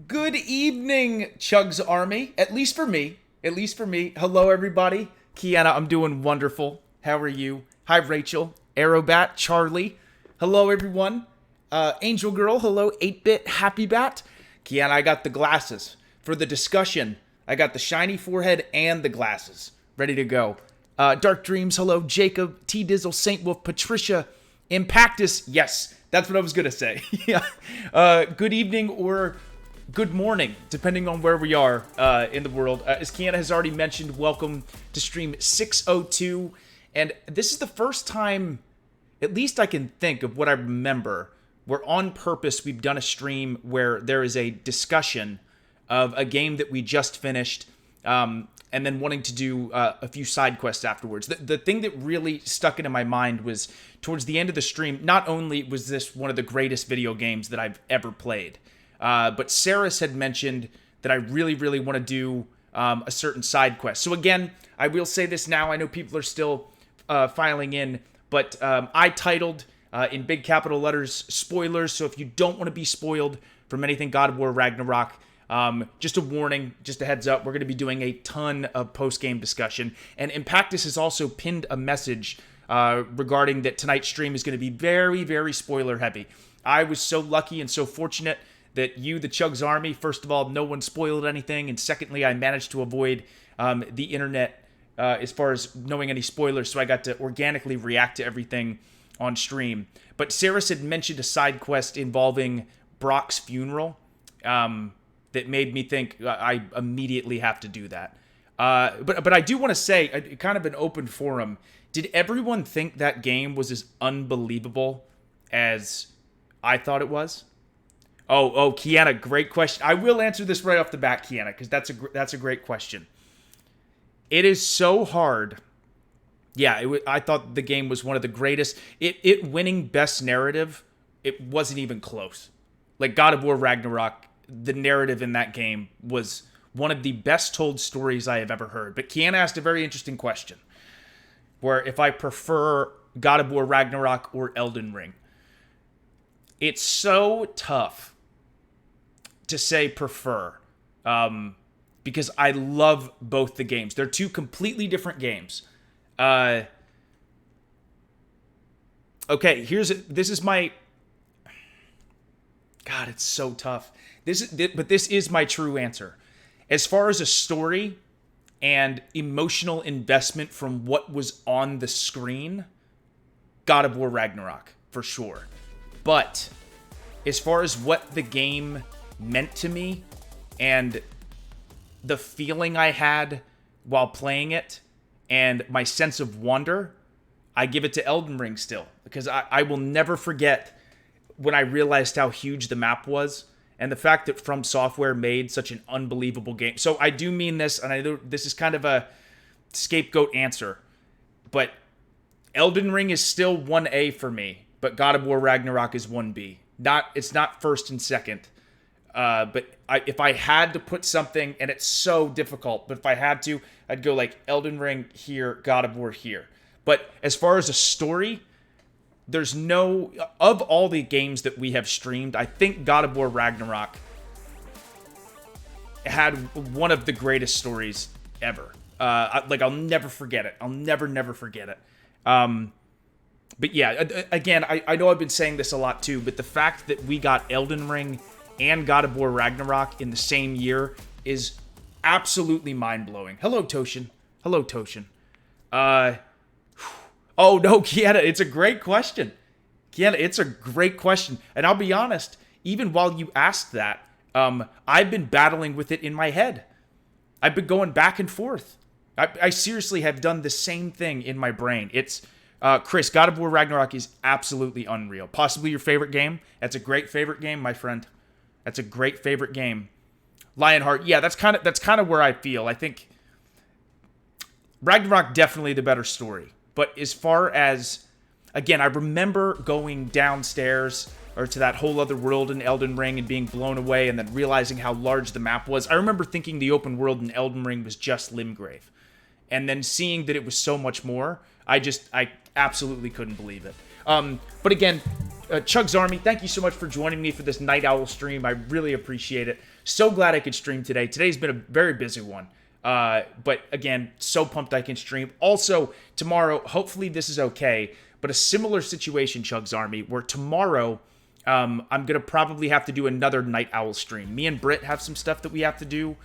Good evening, Chugs Army. At least for me. At least for me. Hello, everybody. Kiana, I'm doing wonderful. How are you? Hi, Rachel. Aerobat, Charlie. Hello, everyone. Angel Girl, hello. 8-Bit, Happy Bat. Kiana, I got the glasses. For the discussion, I got the shiny forehead and the glasses. Ready to go. Dark Dreams, hello. Jacob, T-Dizzle, Saint Wolf, Patricia, Impactus. Yes, that's what I was going to say. Yeah. Good evening or good morning, depending on where we are in the world. As Kiana has already mentioned, welcome to stream 602. And this is the first time, at least I can think of what I remember, where on purpose we've done a stream where there is a discussion of a game that we just finished, and then wanting to do a few side quests afterwards. The thing that really stuck into my mind was towards the end of the stream, not only was this one of the greatest video games that I've ever played, but Saris had mentioned that I really, really want to do a certain side quest. So again, I will say this now. I know people are still filing in, but I titled in big capital letters, spoilers. So if you don't want to be spoiled from anything God of War Ragnarok, just a warning, just a heads up, we're going to be doing a ton of post-game discussion. And Impactus has also pinned a message regarding that tonight's stream is going to be very, very spoiler heavy. I was so lucky and so fortunate that you, the Chugs Army, first of all, no one spoiled anything, and secondly, I managed to avoid the internet as far as knowing any spoilers, so I got to organically react to everything on stream. But Saris had mentioned a side quest involving Brock's funeral that made me think I immediately have to do that. But I do want to say, kind of an open forum, did everyone think that game was as unbelievable as I thought it was? Oh, Kiana, great question. I will answer this right off the bat, Kiana, because that's a great question. It is so hard. Yeah, I thought the game was one of the greatest. It winning best narrative, it wasn't even close. Like God of War Ragnarok, the narrative in that game was one of the best told stories I have ever heard. But Kiana asked a very interesting question, where if I prefer God of War Ragnarok or Elden Ring. It's so tough to say prefer, because I love both the games. They're two completely different games. Okay, this is my... God, it's so tough. But this is my true answer. As far as a story and emotional investment from what was on the screen, God of War Ragnarok, for sure. But as far as what the game meant to me and the feeling I had while playing it and my sense of wonder, I give it to Elden Ring still. Because I will never forget when I realized how huge the map was, and the fact that From Software made such an unbelievable game. So I do mean this, and I know this is kind of a scapegoat answer, but Elden Ring is still 1A for me, but God of War Ragnarok is 1B. It's not first and second. But if I had to put something, and it's so difficult, but if I had to, I'd go like Elden Ring here, God of War here. But as far as a story, there's no, of all the games that we have streamed, I think God of War Ragnarok had one of the greatest stories ever. I'll never forget it. I'll never forget it. But yeah, again, I know I've been saying this a lot too, but the fact that we got Elden Ring and God of War Ragnarok in the same year is absolutely mind-blowing. Hello, Toshin. Oh, no, Kiana, it's a great question. And I'll be honest, even while you asked that, I've been battling with it in my head. I've been going back and forth. I seriously have done the same thing in my brain. It's, Chris, God of War Ragnarok is absolutely unreal. Possibly your favorite game. That's a great favorite game, my friend. That's a great favorite game. Lionheart, yeah, that's kind of where I feel. I think Ragnarok definitely the better story. But as far as, again, I remember going downstairs or to that whole other world in Elden Ring and being blown away and then realizing how large the map was. I remember thinking the open world in Elden Ring was just Limgrave. And then seeing that it was so much more, I absolutely couldn't believe it. But again, TheCHUGS Army, thank you so much for joining me for this Night Owl stream. I really appreciate it. So glad I could stream today. Today's been a very busy one. But again, so pumped I can stream. Also, tomorrow, hopefully this is okay, but a similar situation, TheCHUGS Army, where tomorrow, I'm going to probably have to do another Night Owl stream. Me and Britt have some stuff that we have to do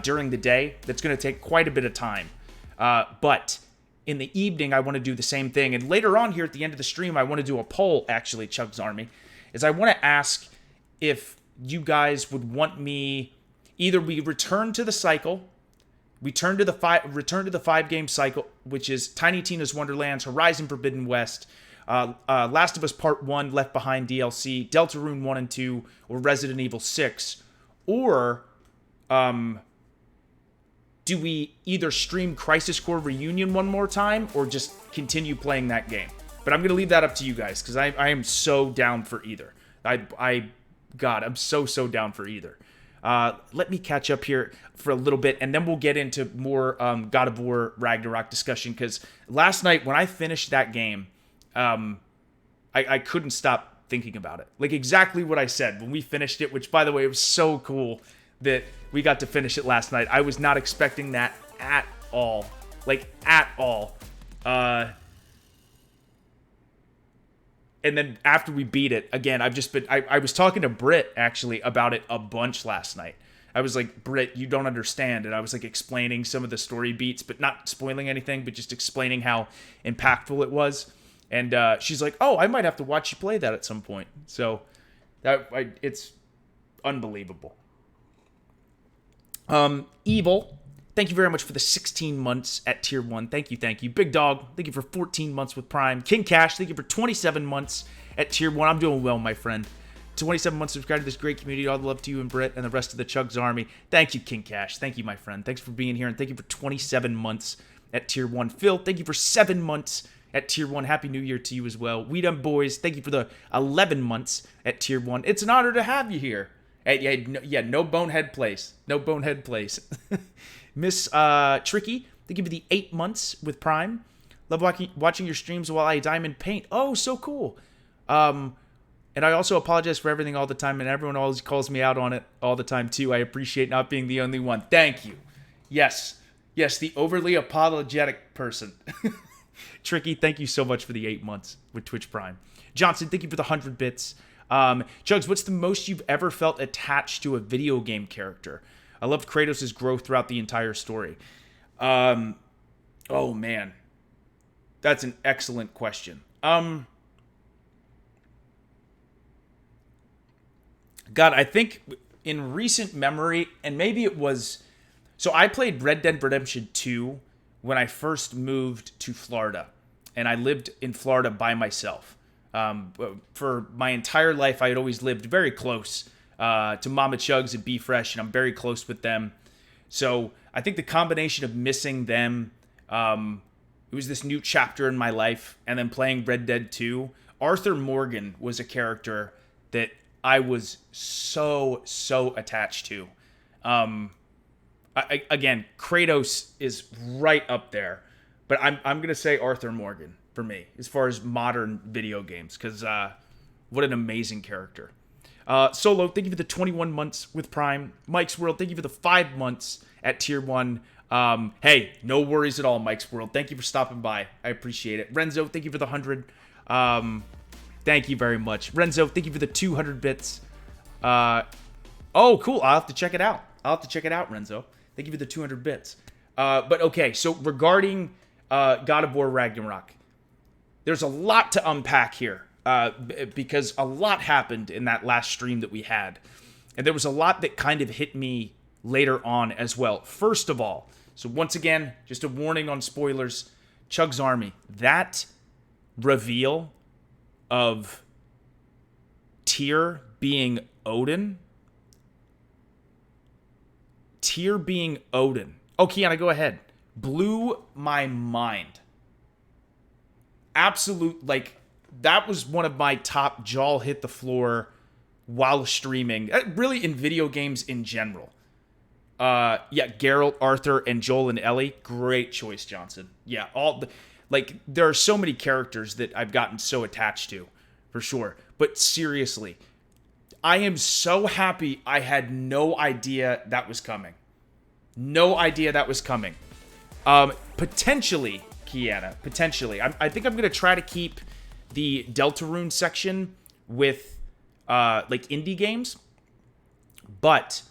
during the day that's going to take quite a bit of time. But in the evening, I want to do the same thing. And later on here at the end of the stream, I want to do a poll, actually, TheCHUGS Army, is I want to ask if you guys would want me, either we return to the cycle, return to the 5-game cycle, which is Tiny Tina's Wonderlands, Horizon Forbidden West, Last of Us Part 1, Left Behind DLC, Deltarune 1 and 2, or Resident Evil 6, or do we either stream Crisis Core Reunion one more time or just continue playing that game? But I'm going to leave that up to you guys because I am so down for either. God, I'm so down for either. Let me catch up here for a little bit, and then we'll get into more God of War Ragnarok discussion, because last night when I finished that game, I couldn't stop thinking about it. Like exactly what I said when we finished it, which, by the way, it was so cool that we got to finish it last night. I was not expecting that at all. Like, at all. And then after we beat it, again, I've just been... I was talking to Britt, actually, about it a bunch last night. I was like, Britt, you don't understand. And I was, like, explaining some of the story beats, but not spoiling anything, but just explaining how impactful it was. And she's like, oh, I might have to watch you play that at some point. So, it's unbelievable. Evil, thank you very much for the 16 months at tier 1. Thank you. Big Dog, thank you for 14 months with Prime. King Cash, thank you for 27 months at tier 1. I'm doing well, my friend. 27 months subscribed to this great community. All the love to you and Britt and the rest of the TheCHUGS Army. Thank you, King Cash. Thank you, my friend. Thanks for being here, and thank you for 27 months at tier 1. Phil, thank you for 7 months at tier 1. Happy New Year to you as well. We Done Boys, thank you for the 11 months at tier 1. It's an honor to have you here. No bonehead place. No bonehead place. Miss Tricky, thank you for the 8 months with Prime. Love watching your streams while I diamond paint. Oh, so cool. And I also apologize for everything all the time, and everyone always calls me out on it all the time, too. I appreciate not being the only one. Thank you. Yes, the overly apologetic person. Tricky, thank you so much for the 8 months with Twitch Prime. Johnson, thank you for the 100 bits. TheCHUGS, what's the most you've ever felt attached to a video game character? I loved Kratos' growth throughout the entire story. Oh man, that's an excellent question. God, I think in recent memory, and maybe it was, so I played Red Dead Redemption 2 when I first moved to Florida, and I lived in Florida by myself. For my entire life, I had always lived very close to Mama Chugs and Be Fresh, and I'm very close with them. So I think the combination of missing them, it was this new chapter in my life, and then playing Red Dead 2. Arthur Morgan was a character that I was so attached to. Again, Kratos is right up there, but I'm gonna say Arthur Morgan for me as far as modern video games, because what an amazing character. Solo, thank you for the 21 months with Prime. Mike's World, thank you for the 5 months at Tier 1. Hey, no worries at all, Mike's World. Thank you for stopping by. I appreciate it. Renzo, thank you for the 100. Thank you very much. Renzo, thank you for the 200 bits. Oh, cool. I'll have to check it out. Renzo. Thank you for the 200 bits. But okay, so regarding God of War Ragnarok, there's a lot to unpack here because a lot happened in that last stream that we had. And there was a lot that kind of hit me later on as well. First of all, so once again, just a warning on spoilers, TheCHUGS Army, that reveal of Tyr being Odin. Oh, Kiana, go ahead. Blew my mind. Absolute, like, that was one of my top jaw hit the floor while streaming. Really in video games in general. Yeah, Geralt, Arthur, and Joel and Ellie. Great choice, Johnson. Yeah, there are so many characters that I've gotten so attached to, for sure. But seriously, I am so happy I had no idea that was coming. Potentially, Kiana, potentially. I think I'm going to try to keep the Deltarune section with, indie games. But,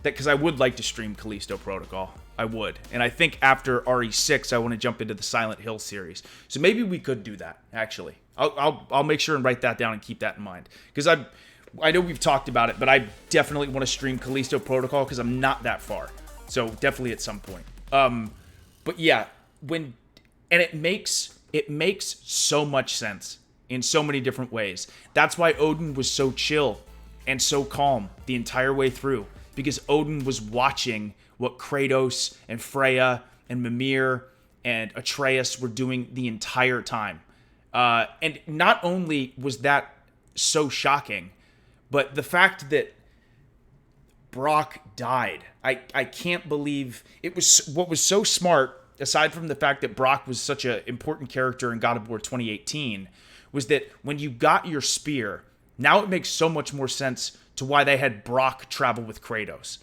because I would like to stream Callisto Protocol. I would. And I think after RE6, I want to jump into the Silent Hill series. So maybe we could do that, actually. I'll make sure and write that down and keep that in mind. Because I know we've talked about it, but I definitely want to stream Callisto Protocol because I'm not that far. So definitely at some point. But yeah, it makes so much sense in so many different ways. That's why Odin was so chill and so calm the entire way through. Because Odin was watching what Kratos and Freya and Mimir and Atreus were doing the entire time. And not only was that so shocking, but the fact that Brock died. I can't believe it was what was so smart, aside from the fact that Brock was such an important character in God of War 2018, was that when you got your spear, now it makes so much more sense to why they had Brock travel with Kratos.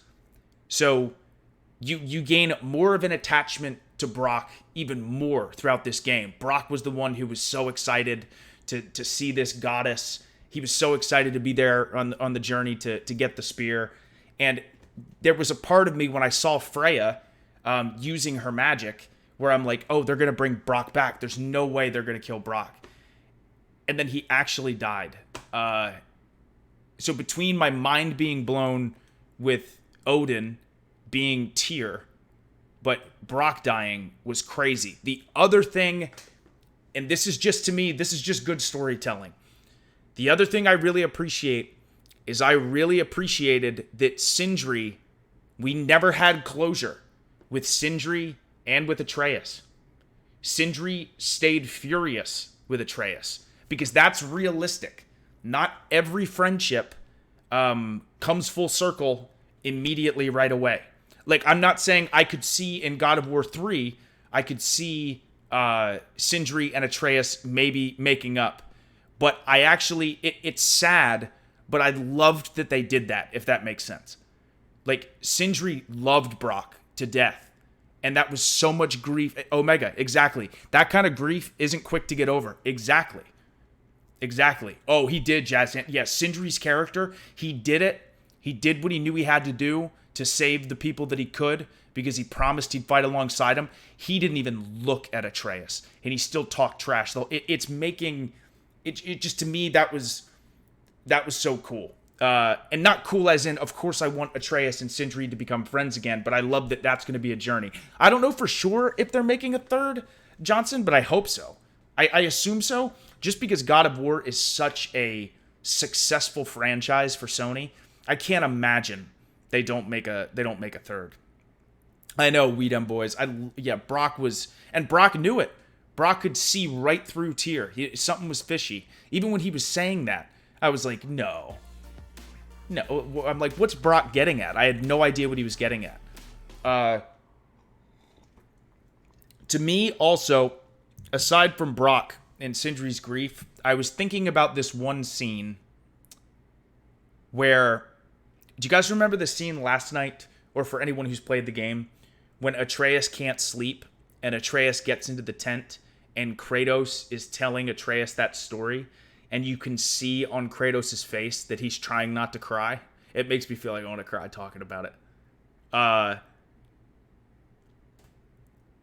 So you gain more of an attachment to Brock even more throughout this game. Brock was the one who was so excited to see this goddess. He was so excited to be there on the journey to get the spear. And there was a part of me when I saw Freya using her magic where I'm like, oh, they're going to bring Brock back. There's no way they're going to kill Brock. And then he actually died. So between my mind being blown with Odin being Tyr, but Brock dying was crazy. The other thing, and this is just, to me, this is just good storytelling. The other thing I really appreciate is I really appreciated that Sindri, we never had closure with Sindri and with Atreus. Sindri stayed furious with Atreus because that's realistic. Not every friendship comes full circle immediately right away. Like, I'm not saying I could see in God of War 3, I could see Sindri and Atreus maybe making up. But I actually, it's sad, but I loved that they did that, if that makes sense. Like, Sindri loved Brock to death. And that was so much grief. Omega, exactly. That kind of grief isn't quick to get over. Exactly. Oh, he did, Jazz. Yes, Sindri's character, he did it. He did what he knew he had to do to save the people that he could because he promised he'd fight alongside him. He didn't even look at Atreus, and he still talked trash. Though it's making it just, to me, that was so cool. And not cool as in, of course I want Atreus and Sindri to become friends again, but I love that that's going to be a journey. I don't know for sure if they're making a third, Johnson, but I hope so. I assume so, just because God of War is such a successful franchise for Sony. I can't imagine they don't make a third. I know, we dumb boys. Brock was, and Brock knew it. Brock could see right through Tyr. Something was fishy. Even when he was saying that, I was like, no. I'm like, what's Brock getting at? I had no idea what he was getting at. To me, also, aside from Brock and Sindri's grief, I was thinking about this one scene where, do you guys remember the scene last night, or for anyone who's played the game, when Atreus can't sleep and Atreus gets into the tent and Kratos is telling Atreus that story, and you can see on Kratos' face that he's trying not to cry? It makes me feel like I want to cry talking about it.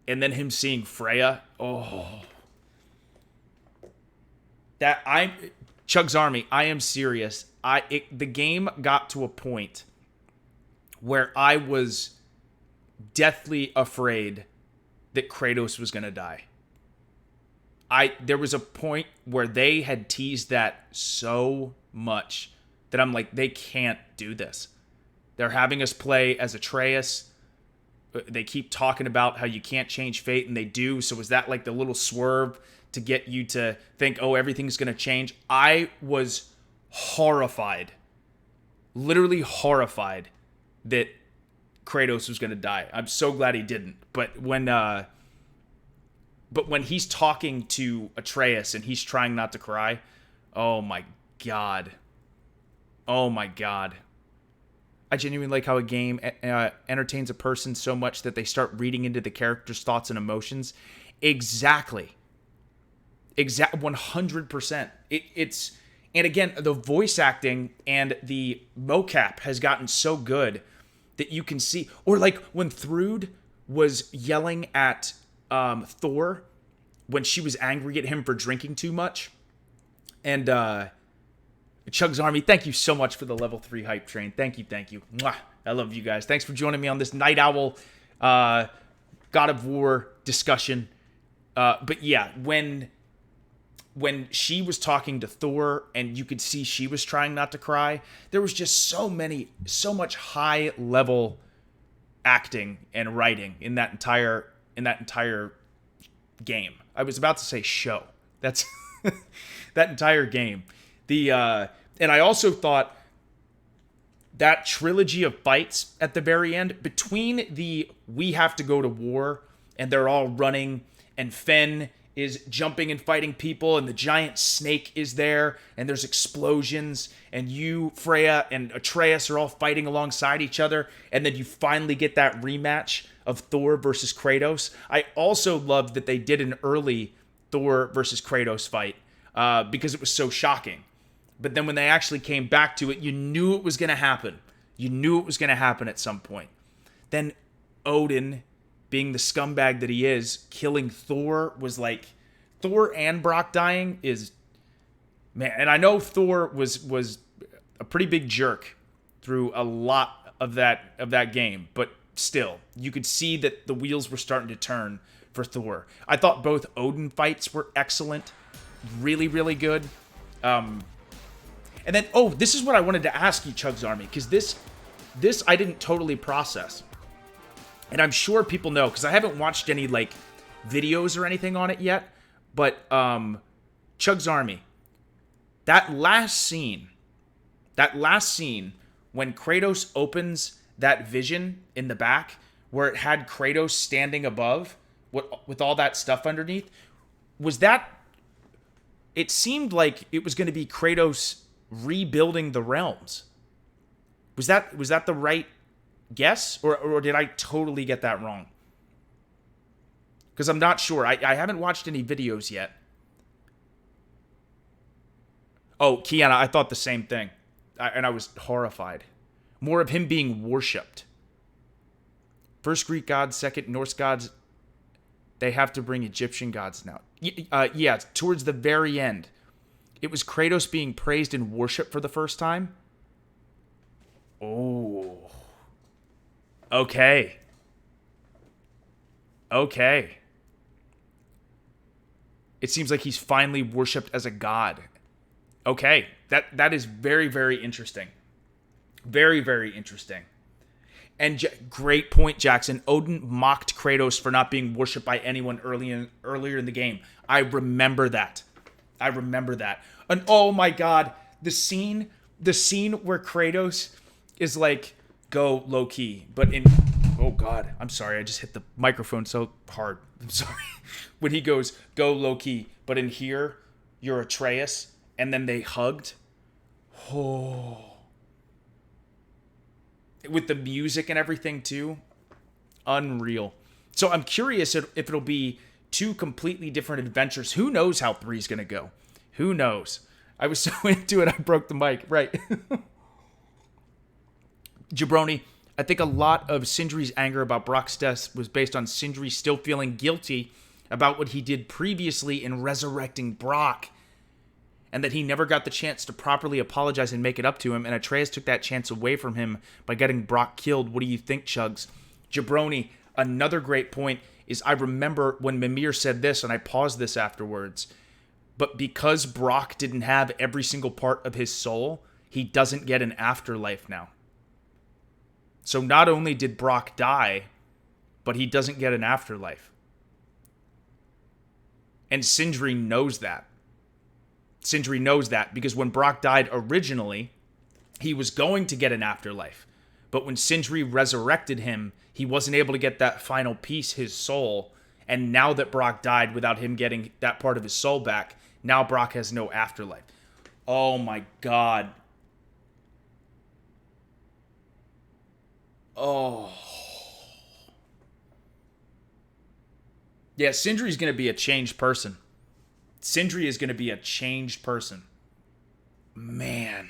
And then him seeing Freya. Oh. Chug's Army, I am serious. The game got to a point where I was deathly afraid that Kratos was going to die. There was a point where they had teased that so much that I'm like, they can't do this. They're having us play as Atreus. They keep talking about how you can't change fate, and they do. So was that like the little swerve to get you to think, oh, everything's going to change? I was horrified, literally horrified that Kratos was going to die. I'm so glad he didn't. But when he's talking to Atreus and he's trying not to cry, oh my God. Oh my God. I genuinely like how a game entertains a person so much that they start reading into the character's thoughts and emotions. Exactly. 100%. It's and again, the voice acting and the mocap has gotten so good that you can see, or like when Thrud was yelling at Thor when she was angry at him for drinking too much, and Chug's Army, thank you so much for the level 3 hype train. Thank you. Mwah. I love you guys. Thanks for joining me on this Night Owl God of War discussion. But yeah, when she was talking to Thor and you could see she was trying not to cry, there was just so much high level acting and writing in that entire game. I was about to say show. That's that entire game. And I also thought that trilogy of fights at the very end, between we have to go to war and they're all running and Fenn is jumping and fighting people and the giant snake is there and there's explosions and you, Freya, and Atreus are all fighting alongside each other, and then you finally get that rematch of Thor versus Kratos. I also loved that they did an early Thor versus Kratos fight because it was so shocking. But then when they actually came back to it, you knew it was going to happen. You knew it was going to happen at some point. Then Odin, being the scumbag that he is, killing Thor was like... Thor and Brock dying is... Man, and I know Thor was a pretty big jerk through a lot of that game, but still, you could see that the wheels were starting to turn for Thor. I thought both Odin fights were excellent. Really, really good. And then, this is what I wanted to ask you, Chug's Army, because this I didn't totally process. And I'm sure people know, because I haven't watched any, like, videos or anything on it yet. But, Chug's Army, that last scene when Kratos opens that vision in the back, where it had Kratos standing above with all that stuff underneath, was that... It seemed like it was going to be Kratos rebuilding the realms. Was that the right guess, or did I totally get that wrong? Because I'm not sure. I haven't watched any videos yet. Oh, Kiana, I thought the same thing. And I was horrified. More of him being worshipped. First Greek gods, second Norse gods. They have to bring Egyptian gods now. Yeah, towards the very end. It was Kratos being praised and worshipped for the first time. Oh. Okay. It seems like he's finally worshipped as a god. Okay, that is very, very interesting. Very, very interesting. And great point, Jackson. Odin mocked Kratos for not being worshipped by anyone earlier in the game. I remember that. And oh my god, the scene where Kratos is like, go low key, but in oh god, I'm sorry, I just hit the microphone so hard. I'm sorry. When he goes, go low key, but in here, you're Atreus, and then they hugged. Oh. With the music and everything too. Unreal. So I'm curious if it'll be two completely different adventures. Who knows how 3's gonna go? Who knows? I was so into it, I broke the mic. Right. Jabroni, I think a lot of Sindri's anger about Brock's death was based on Sindri still feeling guilty about what he did previously in resurrecting Brock, and that he never got the chance to properly apologize and make it up to him, and Atreus took that chance away from him by getting Brock killed. What do you think, Chugs? Jabroni, another great point is I remember when Mimir said this, and I paused this afterwards, but because Brock didn't have every single part of his soul, he doesn't get an afterlife now. So not only did Brock die, but he doesn't get an afterlife. And Sindri knows that. Sindri knows that because when Brock died originally, he was going to get an afterlife. But when Sindri resurrected him, he wasn't able to get that final piece, his soul. And now that Brock died without him getting that part of his soul back, now Brock has no afterlife. Oh my god. Oh. Yeah, Sindri's going to be a changed person. Sindri is going to be a changed person. Man.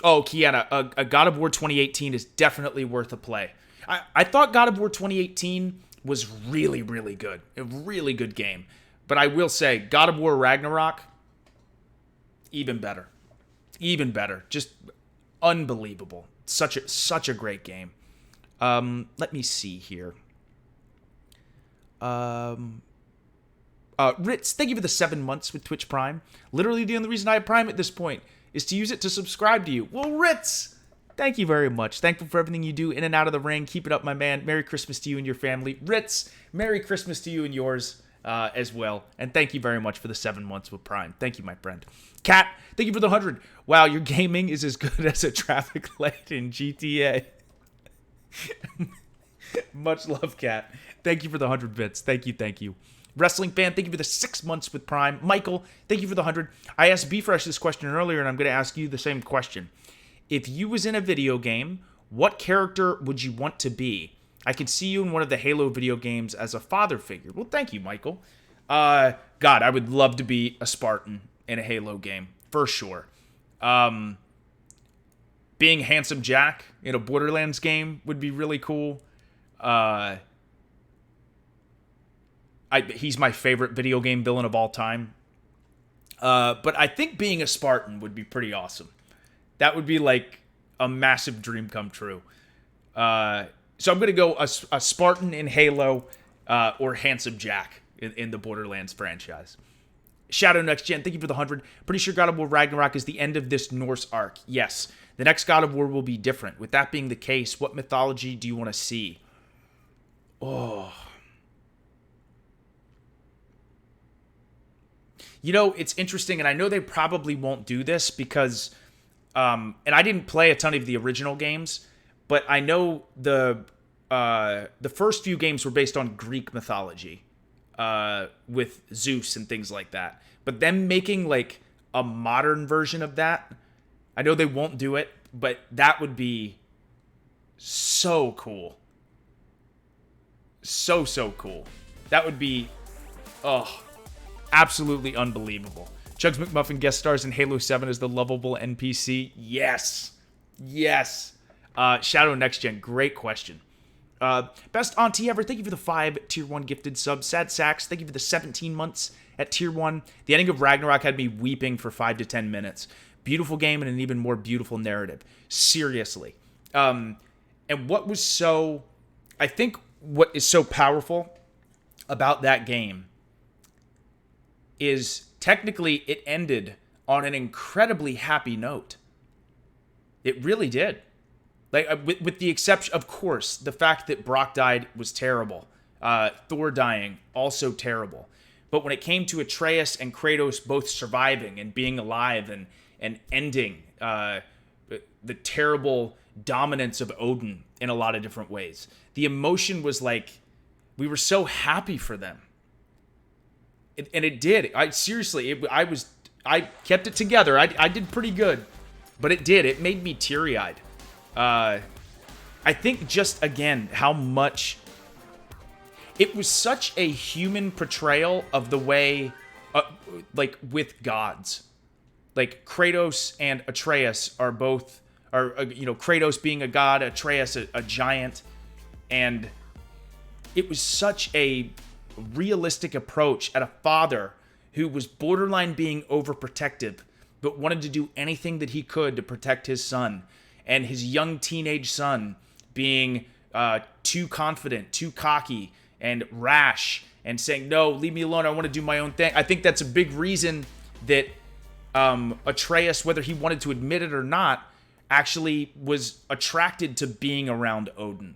Oh, Kiana, a God of War 2018 is definitely worth a play. I thought God of War 2018 was really, really good. A really good game. But I will say, God of War Ragnarok, even better. Even better. Just unbelievable. Such a great game. Let me see here. Ritz, thank you for the 7 months with Twitch Prime. Literally the only reason I have Prime at this point is to use it to subscribe to you. Well, Ritz, thank you very much. Thankful for everything you do in and out of the ring. Keep it up, my man. Merry Christmas to you and your family. Ritz, Merry Christmas to you and yours as well. And thank you very much for the 7 months with Prime. Thank you, my friend. Kat, thank you for the 100. Wow, your gaming is as good as a traffic light in GTA. Much love, Kat. Thank you for the 100 bits. Thank you. Wrestling fan, thank you for the 6 months with Prime. Michael, thank you for the 100. I asked B-Fresh this question earlier, and I'm going to ask you the same question. If you was in a video game, what character would you want to be? I could see you in one of the Halo video games as a father figure. Well, thank you, Michael. God, I would love to be a Spartan in a Halo game, for sure. Being Handsome Jack in a Borderlands game would be really cool. He's my favorite video game villain of all time. But I think being a Spartan would be pretty awesome. That would be like a massive dream come true. So I'm going to go a Spartan in Halo or Handsome Jack in the Borderlands franchise. Shadow Next Gen, thank you for the 100. Pretty sure God of War Ragnarok is the end of this Norse arc. Yes. The next God of War will be different. With that being the case, what mythology do you want to see? Oh. You know, it's interesting, and I know they probably won't do this because, and I didn't play a ton of the original games, but I know the first few games were based on Greek mythology, with Zeus and things like that. But them making like a modern version of that, I know they won't do it, but that would be so cool. So cool. That would be, absolutely unbelievable. Chugs McMuffin guest stars in Halo 7 as the lovable NPC. Yes. Shadow Next Gen, great question. Best auntie ever, thank you for the 5 tier 1 gifted subs. Sad Sacks, thank you for the 17 months at tier 1. The ending of Ragnarok had me weeping for 5 to 10 minutes. Beautiful game and an even more beautiful narrative. Seriously. And what was so... I think what is so powerful about that game is technically it ended on an incredibly happy note. It really did. Like, with the exception, of course, the fact that Brock died was terrible. Thor dying, also terrible. But when it came to Atreus and Kratos both surviving and being alive and ending the terrible dominance of Odin in a lot of different ways, the emotion was like, we were so happy for them. And it did. I kept it together. I did pretty good. But it did. It made me teary-eyed. I think just, again, how much... It was such a human portrayal of the way, like, with gods. Like, Kratos and Atreus are both... Kratos being a god, Atreus a giant. And it was such a realistic approach at a father who was borderline being overprotective, but wanted to do anything that he could to protect his son. And his young teenage son being too confident, too cocky, and rash, and saying, no, leave me alone, I want to do my own thing. I think that's a big reason that Atreus, whether he wanted to admit it or not, actually was attracted to being around Odin.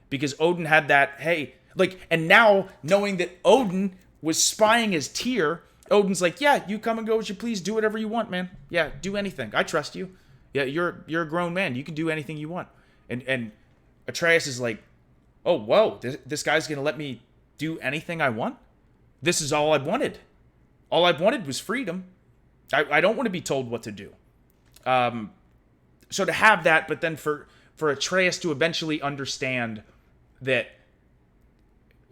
Because Odin had that, hey, like, and now, knowing that Odin was spying his Tyr, Odin's like, yeah, you come and go as you please, do whatever you want, man. Yeah, do anything. I trust you. Yeah, you're a grown man. You can do anything you want. And Atreus is like, oh, whoa, this guy's going to let me do anything I want? This is all I wanted. All I wanted was freedom. I don't want to be told what to do. So to have that, but then for Atreus to eventually understand that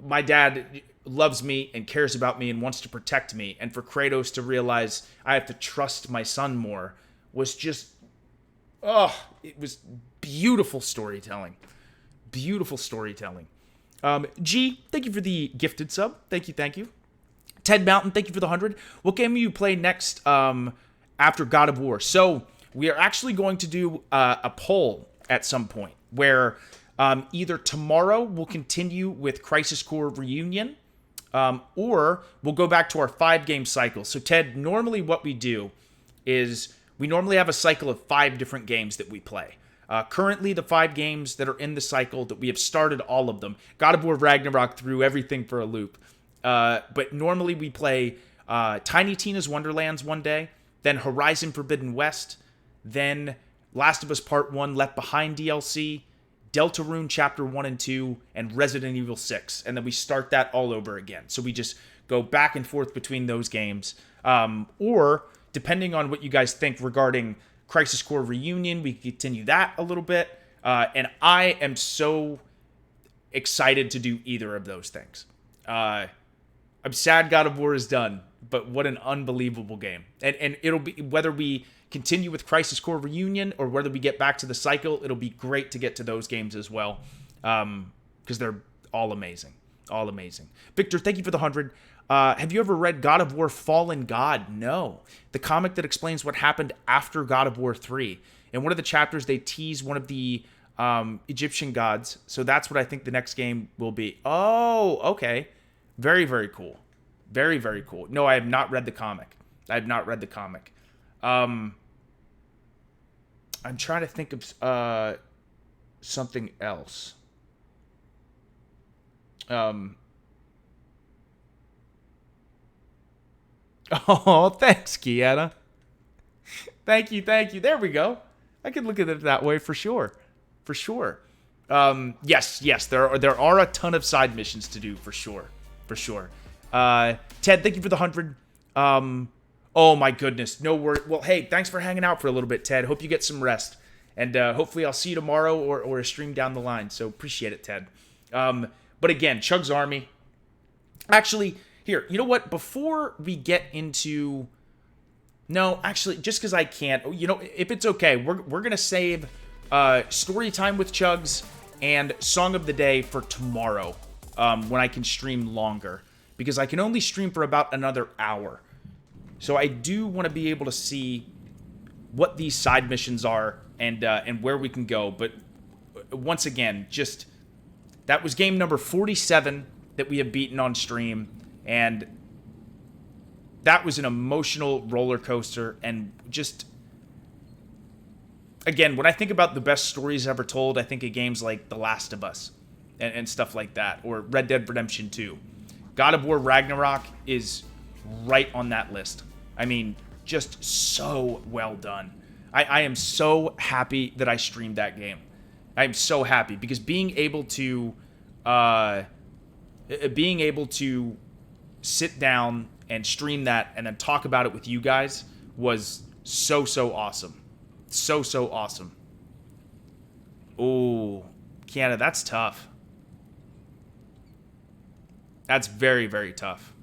my dad loves me and cares about me and wants to protect me, and for Kratos to realize I have to trust my son more, was just, it was beautiful storytelling. Beautiful storytelling. G, thank you for the gifted sub. Thank you. Ted Mountain, thank you for the 100. What game will you play next after God of War? So we are actually going to do a poll at some point where either tomorrow we'll continue with Crisis Core Reunion, or we'll go back to our 5-game cycle. So Ted, normally what we do is we normally have a cycle of 5 different games that we play. Currently, the 5 games that are in the cycle that we have started all of them. God of War Ragnarok threw everything for a loop. But normally we play Tiny Tina's Wonderlands one day, then Horizon Forbidden West, then Last of Us Part 1 Left Behind DLC, Deltarune Chapter 1 and 2, and Resident Evil 6. And then we start that all over again. So we just go back and forth between those games. Or, depending on what you guys think regarding Crisis Core Reunion, we continue that a little bit. And I am so excited to do either of those things. I'm sad God of War is done, but what an unbelievable game. And it'll be, whether we continue with Crisis Core Reunion or whether we get back to the cycle, it'll be great to get to those games as well, because they're all amazing. All amazing. Victor, thank you for the 100. Have you ever read God of War Fallen God? No. The comic that explains what happened after God of War 3. In one of the chapters, they tease one of the Egyptian gods. So that's what I think the next game will be. Oh, okay. Very, very cool. Very, very cool. No, I have not read the comic. I'm trying to think of something else. Oh, thanks, Kiana. Thank you. There we go. I could look at it that way for sure. Yes, there are a ton of side missions to do for sure. Ted, thank you for the 100. Oh my goodness, no word. Well, hey, thanks for hanging out for a little bit, Ted. Hope you get some rest, and hopefully I'll see you tomorrow or a stream down the line. So appreciate it, Ted. But again, Chug's Army. Actually, here, you know what? Before we get into... No, actually, just because I can't... You know, if it's okay, we're going to save story time with Chugs and Song of the Day for tomorrow, when I can stream longer. Because I can only stream for about another hour. So I do want to be able to see what these side missions are and where we can go. But once again, just... That was game number 47 that we have beaten on stream, and that was an emotional roller coaster. And just, again, when I think about the best stories ever told, I think of games like The Last of Us and stuff like that, or Red Dead Redemption 2. God of War Ragnarok is right on that list. I mean, just so well done. I am so happy that I streamed that game. I'm so happy because being able to sit down and stream that and then talk about it with you guys was so awesome. So awesome. Oh, Kiana, that's tough. That's very, very tough.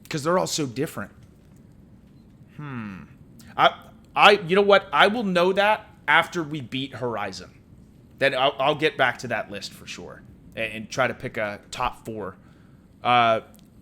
Because they're all so different. You know what? I will know that after we beat Horizon. Then I'll get back to that list for sure. And try to pick a top 4.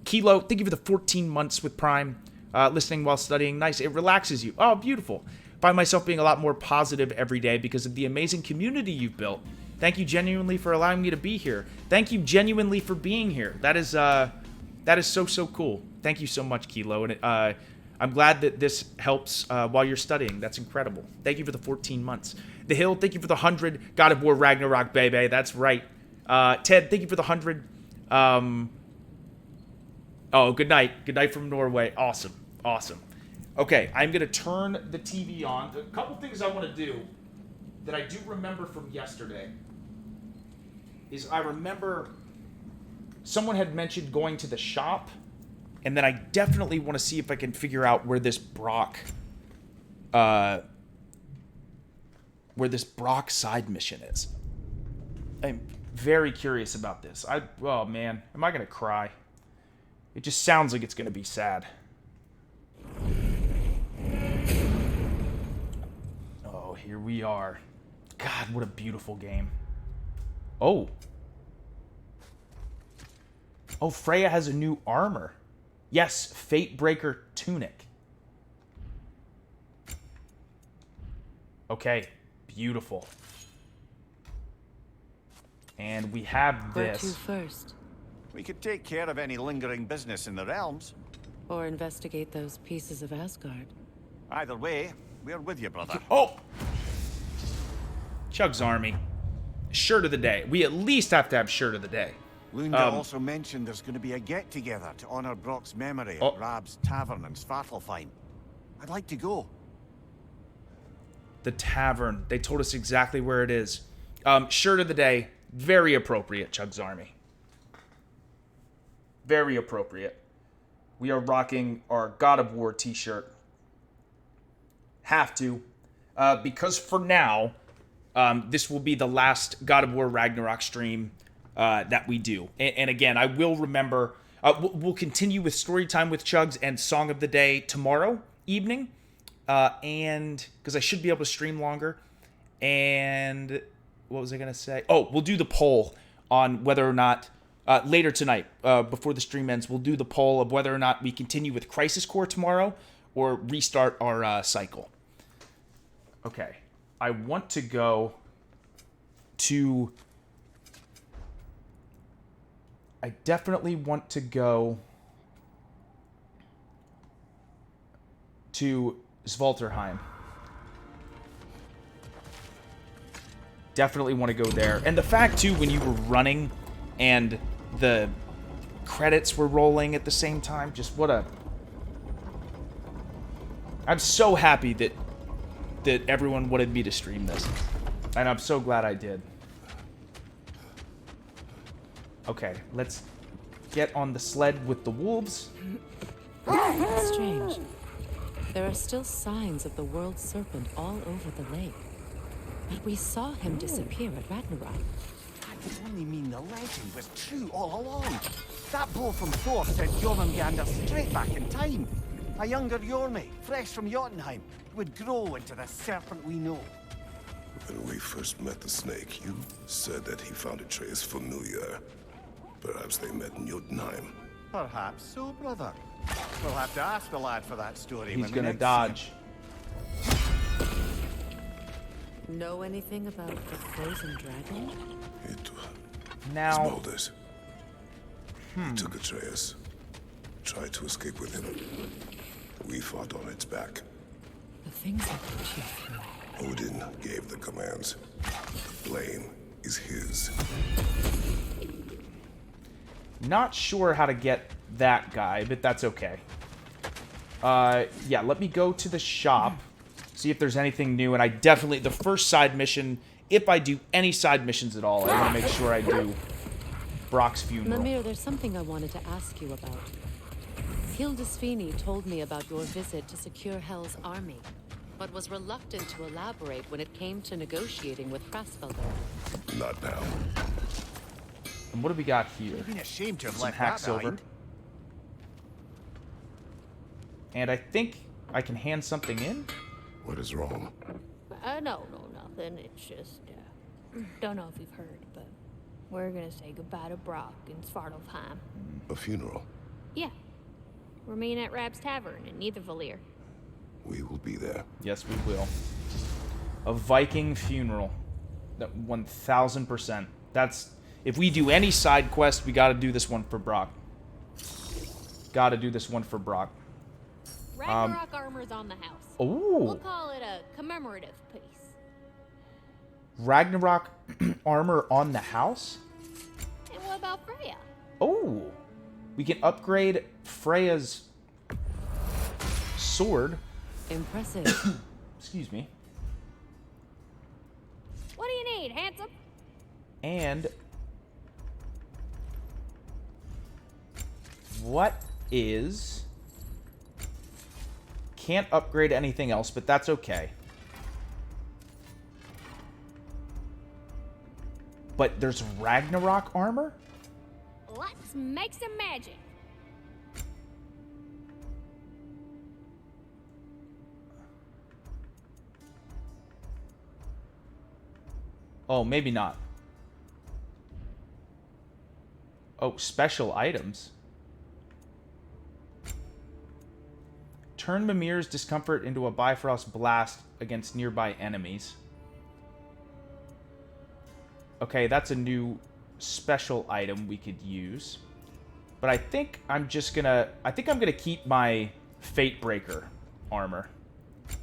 Kilo, thank you for the 14 months with Prime. Listening while studying. Nice. It relaxes you. Oh, beautiful. Find myself being a lot more positive every day because of the amazing community you've built. Thank you genuinely for allowing me to be here. Thank you genuinely for being here. That is so cool. Thank you so much, Kilo. And I'm glad that this helps while you're studying. That's incredible. Thank you for the 14 months. The Hill, thank you for the 100. God of War Ragnarok, baby. That's right. Ted, thank you for the 100. Oh, good night. Good night from Norway. Awesome. Okay, I'm going to turn the TV on. A couple things I want to do that I do remember from yesterday is I remember someone had mentioned going to the shop, and then I definitely want to see if I can figure out where this Brock side mission is. I'm very curious about this. Oh man, am I gonna cry? It just sounds like it's gonna be sad. Oh, here we are. God, what a beautiful game. Oh, Freya has a new armor. Yes, Fatebreaker tunic. Okay, beautiful. And we have this. Where to first? We could take care of any lingering business in the realms. Or investigate those pieces of Asgard. Either way, we're with you, brother. Oh! TheCHUGS Army. Shirt of the day. We at least have to have shirt of the day. Lunda also mentioned there's going to be a get-together to honor Brock's memory at Rab's Tavern in Svartalfheim. I'd like to go. The tavern. They told us exactly where it is. Shirt of the day. Very appropriate, TheCHUGS Army. Very appropriate. We are rocking our God of War t-shirt. Have to. Because for now, this will be the last God of War Ragnarok stream that we do. And again, I will remember, we'll continue with Storytime with TheCHUGS and Song of the Day tomorrow evening. And because I should be able to stream longer. And what was I going to say? Oh, we'll do the poll on whether or not, later tonight, before the stream ends, we'll do the poll of whether or not we continue with Crisis Core tomorrow or restart our cycle. Okay. I want to go to... I definitely want to go to Svartalfheim. Definitely want to go there. And the fact, too, when you were running and the credits were rolling at the same time, just what a... I'm so happy that everyone wanted me to stream this. And I'm so glad I did. Okay, let's get on the sled with the wolves. It's strange. There are still signs of the world serpent all over the lake. But we saw him disappear at Ragnarok. That would only mean the legend was true all along. That blow from Thor sent Jormungandr straight back in time. A younger Jormi, fresh from Jotunheim, would grow into the serpent we know. When we first met the snake, you said that he found Atreus familiar. Perhaps they met in Jotunheim. Perhaps so, brother. We'll have to ask the lad for that story. He's when gonna next dodge. Know anything about the frozen dragon? It Now... Boulders. He took Atreus. Tried to escape with him. We fought on its back. The things I put you through. Odin gave the commands. The blame is his. Not sure how to get that guy, but that's okay. Yeah, let me go to the shop, see if there's anything new, and I definitely, the first side mission, if I do any side missions at all, I want to make sure I do Brock's funeral. Mimir, there's something I wanted to ask you about. Hildisvini told me about your visit to secure Hel's army, but was reluctant to elaborate when it came to negotiating with Hrasfelder. Not now. And what do we got here? Been ashamed to have Some left hack that silver. behind. And I think I can hand something in? What is wrong? No, nothing. It's just, don't know if you've heard, but we're gonna say goodbye to Brock in Svartalfheim. A funeral. Yeah. We're meeting at Rab's Tavern in Nethervalir. We will be there. Yes, we will. A Viking funeral. That 1000%. That's... If we do any side quest, we gotta do this one for Brock. Gotta do this one for Brock. Ragnarok armor's on the house. Ooh. We'll call it a commemorative piece. Ragnarok armor on the house? And what about Freya? Oh. We can upgrade Freya's sword. Impressive. Excuse me. What do you need, handsome? And... What is... Can't upgrade anything else, but that's okay. But there's Ragnarok armor? Let's make some magic. Oh, maybe not. Oh, special items. Turn Mimir's discomfort into a Bifrost blast against nearby enemies. Okay, that's a new special item we could use. But I think I'm just gonna... I think I'm gonna keep my Fatebreaker armor. I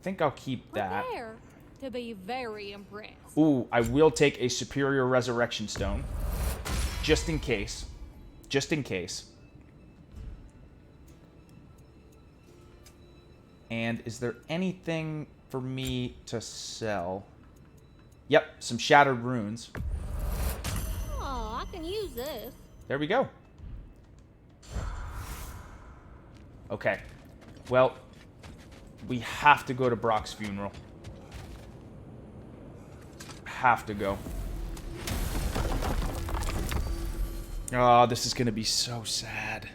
think I'll keep that. Prepare to be very impressed. Ooh, I will take a Superior Resurrection Stone. Just in case. Just in case. And is there anything for me to sell? Yep, some Shattered Runes. Oh, I can use this. There we go. Okay. Well, we have to go to Brock's funeral. Have to go. Oh, this is gonna be so sad.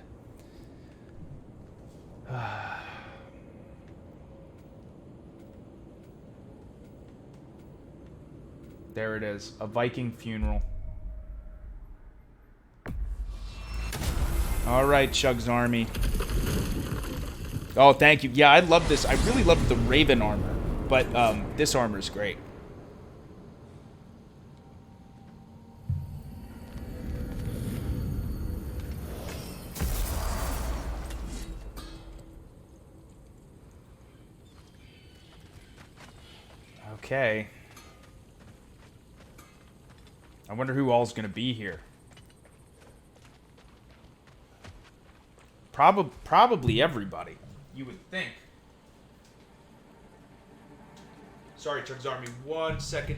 There it is. A Viking funeral. Alright, TheCHUGS Army. Oh, thank you. Yeah, I love this. I really love the Raven armor. But this armor is great. Okay. I wonder who all's gonna be here. Probably everybody. You would think. Sorry, TheCHUGS Army. 1 second.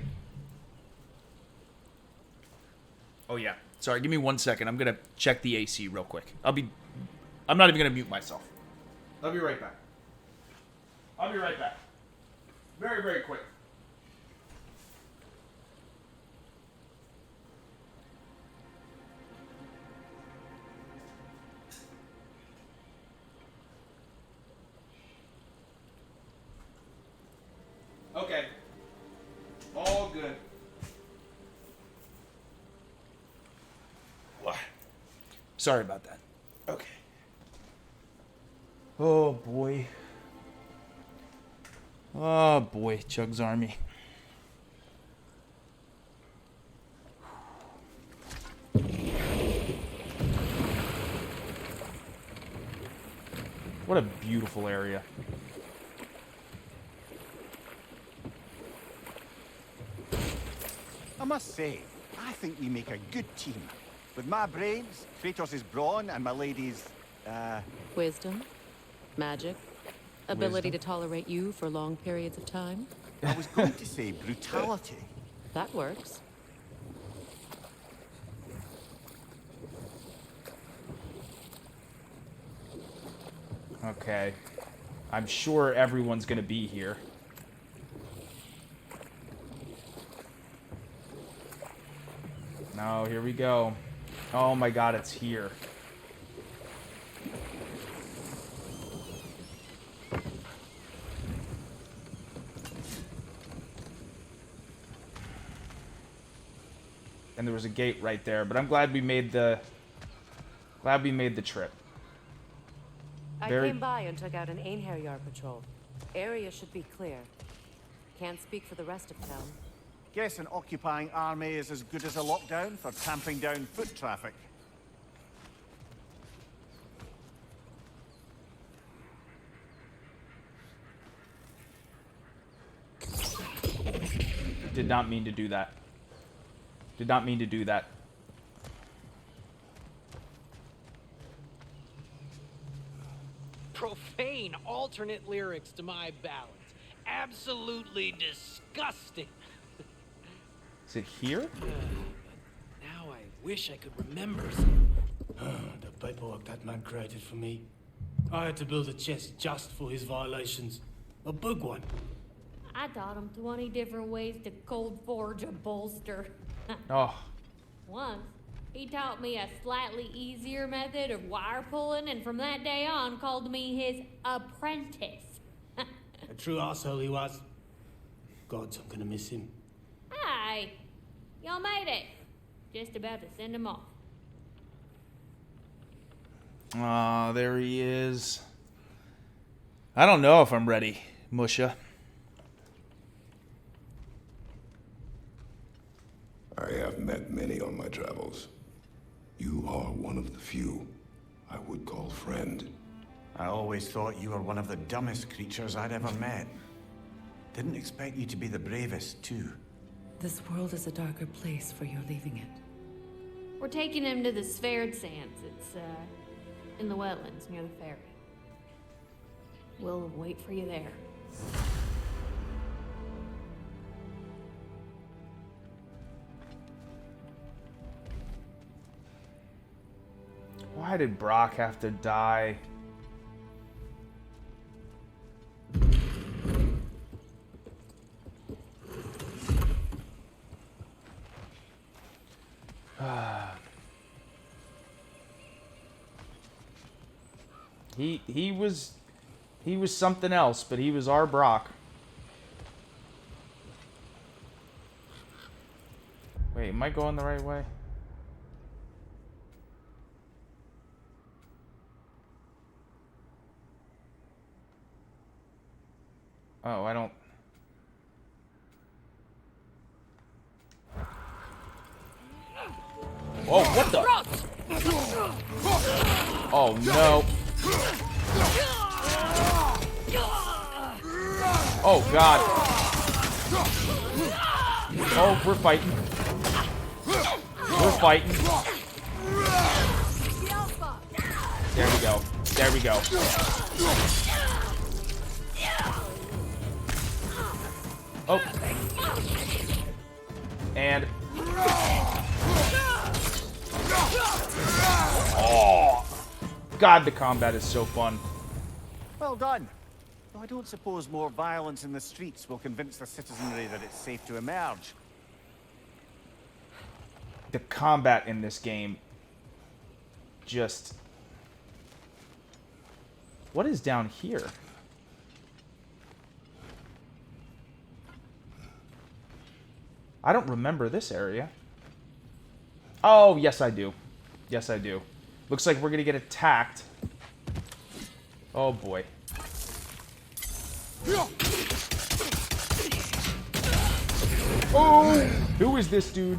Oh yeah. Sorry, give me 1 second. I'm gonna check the AC real quick. I'm not even gonna mute myself. I'll be right back. I'll be right back. Very, very quick. Okay. All good. What? Sorry about that. Okay. Oh boy. Oh boy, TheCHUGS Army. What a beautiful area. I must say, I think we make a good team. With my brains, Kratos' brawn, and my lady's, Wisdom, magic, ability to tolerate you for long periods of time. I was going to say brutality. That works. Okay. I'm sure everyone's gonna be here. No, here we go. Oh my god, it's here. And there was a gate right there, but I'm glad we made the trip. I came by and took out an Einherjar patrol. Area should be clear. Can't speak for the rest of town. Guess an occupying army is as good as a lockdown for tamping down foot traffic. Did not mean to do that. Did not mean to do that. Profane alternate lyrics to my ballads. Absolutely disgusting. Is it here? Now I wish I could remember some. The paperwork that man created for me. I had to build a chest just for his violations. A big one. I taught him 20 different ways to cold forge a bolster. Oh. Once, he taught me a slightly easier method of wire pulling, and from that day on called me his apprentice. A true arsehole he was. Gods, I'm gonna miss him. Hi, y'all made it. Just about to send him off. Ah, there he is. I don't know if I'm ready, Musha. I have met many on my travels. You are one of the few I would call friend. I always thought you were one of the dumbest creatures I'd ever met. Didn't expect you to be the bravest, too. This world is a darker place for your leaving it. We're taking him to the Sphaired Sands. It's, in the wetlands near the ferry. We'll wait for you there. Why did Brock have to die? He was something else, but he was our Brock. Wait, am I going the right way? Oh, I don't... Oh, what the? Oh, no. Oh, God. Oh, we're fighting. We're fighting. There we go. There we go. Oh. And... Oh. God, the combat is so fun. Well done. Though I don't suppose more violence in the streets will convince the citizenry that it's safe to emerge. The combat in this game just... What is down here? I don't remember this area. Oh, yes I do. Yes I do. Looks like we're gonna get attacked. Oh boy. Oh! Who is this dude?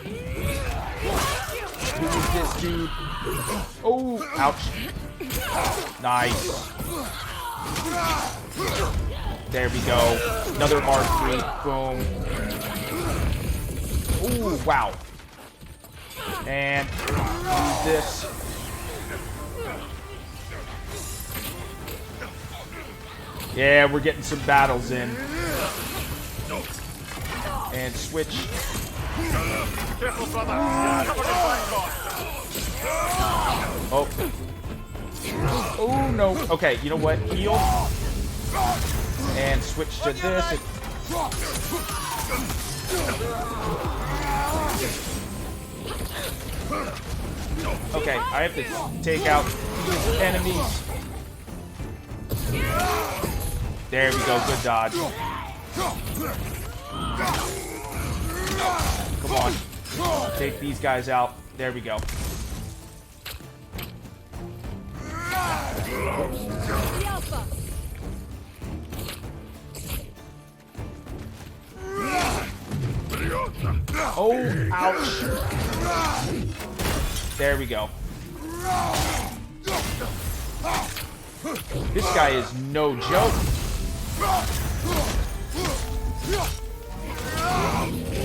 Who is this dude? Oh! Ouch. Nice. There we go. Another R3. Boom. Ooh, wow. And use this. Yeah, we're getting some battles in. And switch. Oh. Oh, no. Okay, you know what? Heal. And switch to this. Okay, I have to take out these enemies. There we go. Good dodge. Come on. Take these guys out. There we go. Oh, ouch. There we go. This guy is no joke.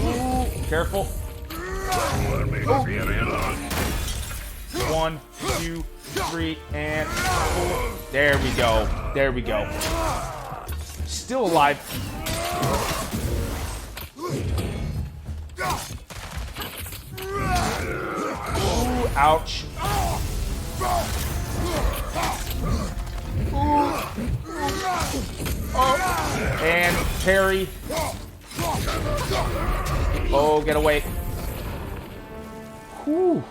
Ooh, careful. Oh. 1, 2, 3, and 4. There we go. There we go. Still alive. Ooh, ouch. Oh. And parry. Oh, get away. Whew.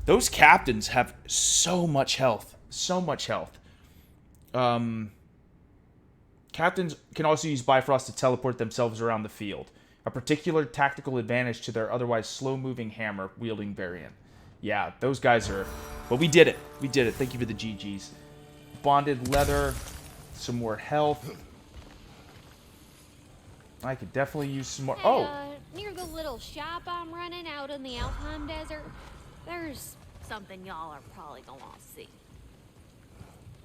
Those captains have so much health. So much health. Captains can also use Bifrost to teleport themselves around the field. A particular tactical advantage to their otherwise slow-moving hammer-wielding variant. Yeah, those guys are... But we did it. We did it. Thank you for the GGs. Bonded leather. Some more health. I could definitely use some more... Hey, Oh! near the little shop I'm running out in the Alpine Desert, there's something y'all are probably gonna want to see.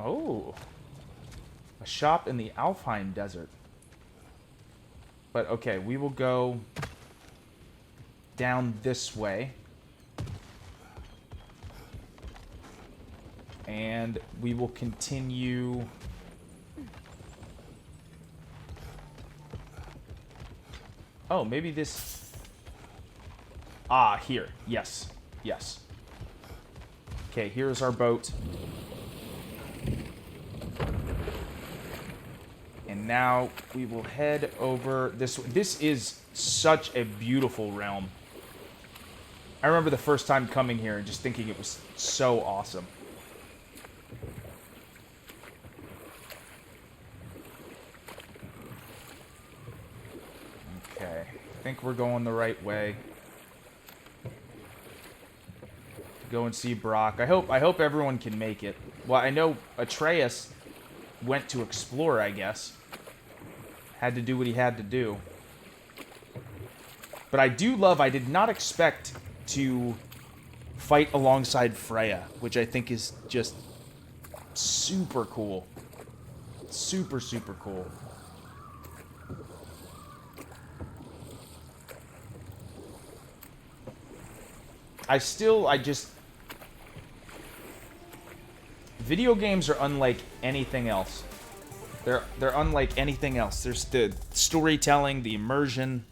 Oh. A shop in the Alpine Desert. But, okay, we will go down this way. And we will continue... Oh, maybe this... Ah, here. Yes. Yes. Okay, here's our boat. And now we will head over this way. This is such a beautiful realm. I remember the first time coming here and just thinking it was so awesome. Okay, I think we're going the right way. Go and see Brock. I hope everyone can make it. Well, I know Atreus went to explore, I guess. Had to do what he had to do. But I do love, I did not expect to fight alongside Freya, which I think is just super cool. Super, super cool. Video games are unlike anything else. They're unlike anything else. There's the storytelling, the immersion,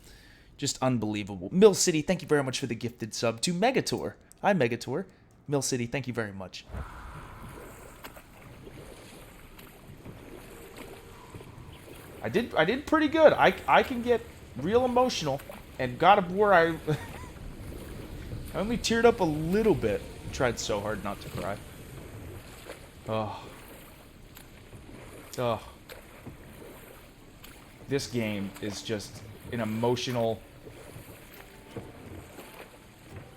just unbelievable. Mill City, thank you very much for the gifted sub to Megator. Hi, Megator. Mill City, thank you very much. I did pretty good. I can get real emotional, and God of War, I only teared up a little bit. Tried so hard not to cry. Oh. Oh. This game is just an emotional...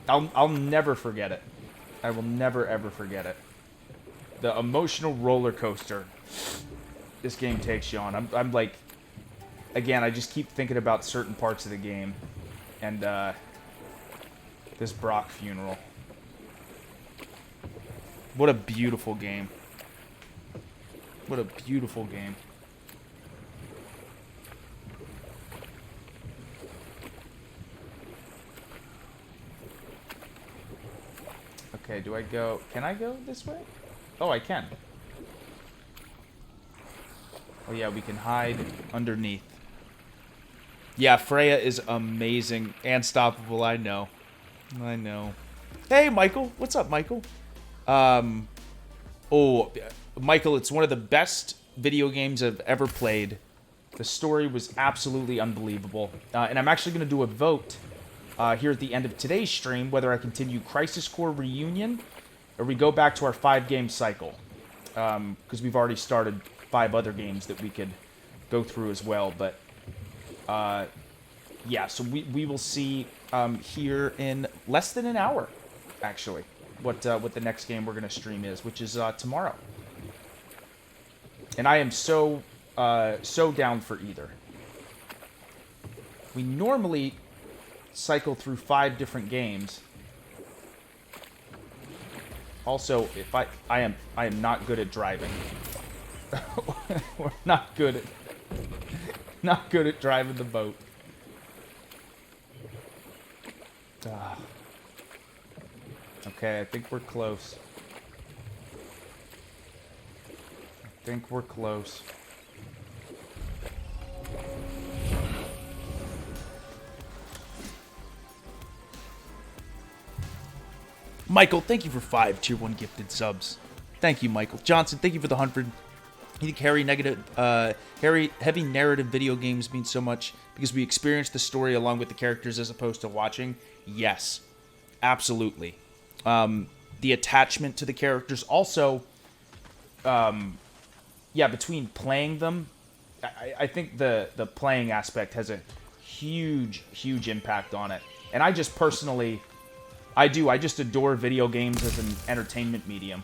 I'll never forget it. I will never, ever forget it. The emotional roller coaster this game takes you on. I'm like... Again, I just keep thinking about certain parts of the game. And, this Brock funeral. What a beautiful game. What a beautiful game. Okay, do I go... Can I go this way? Oh, I can. Oh yeah, we can hide underneath. Yeah, Freya is amazing. Unstoppable, I know. I know. Hey, Michael. What's up, Michael? Oh, Michael, it's one of the best video games I've ever played. The story was absolutely unbelievable. And I'm actually going to do a vote here at the end of today's stream, whether I continue Crisis Core Reunion or we go back to our 5-game cycle. Because we've already started 5 other games that we could go through as well. But, yeah, so we will see here in less than an hour, actually, what the next game we're going to stream is, which is tomorrow. And I am so down for either. We normally cycle through 5 different games. Also, if I am not good at driving. We're not good at driving the boat. Okay, I think we're close. I think we're close. Michael, thank you for 5 Tier 1 gifted subs. Thank you, Michael. Johnson, thank you for the 100. You think heavy narrative video games mean so much because we experience the story along with the characters as opposed to watching? Yes, absolutely. The attachment to the characters. Also, yeah, between playing them, I think the playing aspect has a huge impact on it. And I just personally, I just adore video games as an entertainment medium.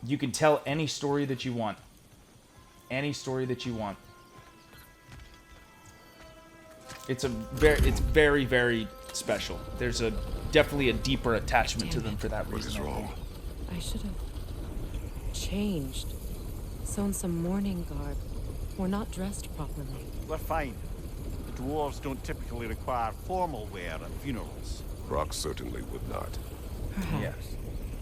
You can tell any story that you want. Any story that you want. It's very, very special. There's definitely a deeper attachment to them for that reason. What is wrong? I should have changed. Sewn some mourning garb. We're not dressed properly. We're fine. Dwarves don't typically require formal wear at funerals. Rock certainly would not. Perhaps. Yes,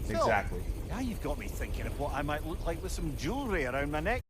So, exactly. now you've got me thinking of what I might look like with some jewellery around my neck.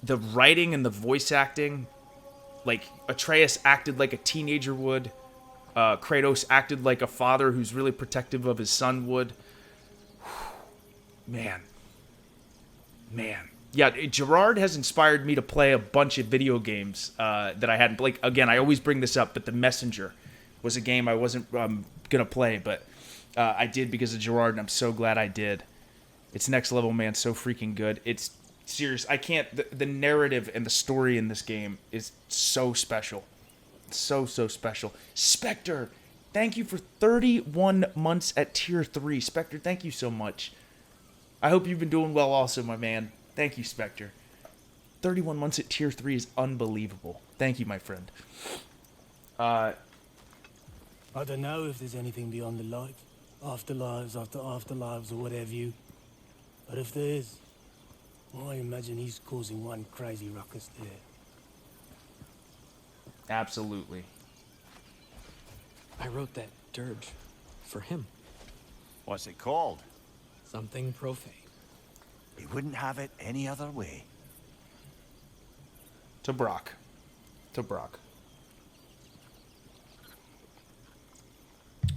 the writing and the voice acting, like Atreus acted like a teenager would. Kratos acted like a father who's really protective of his son would. Man. Yeah, Gerard has inspired me to play a bunch of video games that I hadn't. Like, again, I always bring this up, but The Messenger was a game I wasn't going to play, but I did because of Gerard, and I'm so glad I did. It's next level, man. So freaking good. It's serious. I can't. The narrative and the story in this game is so special. So special. Spectre, thank you for 31 months at tier 3. Spectre, thank you so much. I hope you've been doing well also, my man. Thank you, Spectre. 31 months at tier 3 is unbelievable. Thank you, my friend. I don't know if there's anything beyond the light. Afterlives after afterlives or whatever you. But if there is, well, I imagine he's causing one crazy ruckus there. Absolutely. I wrote that dirge for him. What's it called? Something profane. He wouldn't have it any other way. To Brock.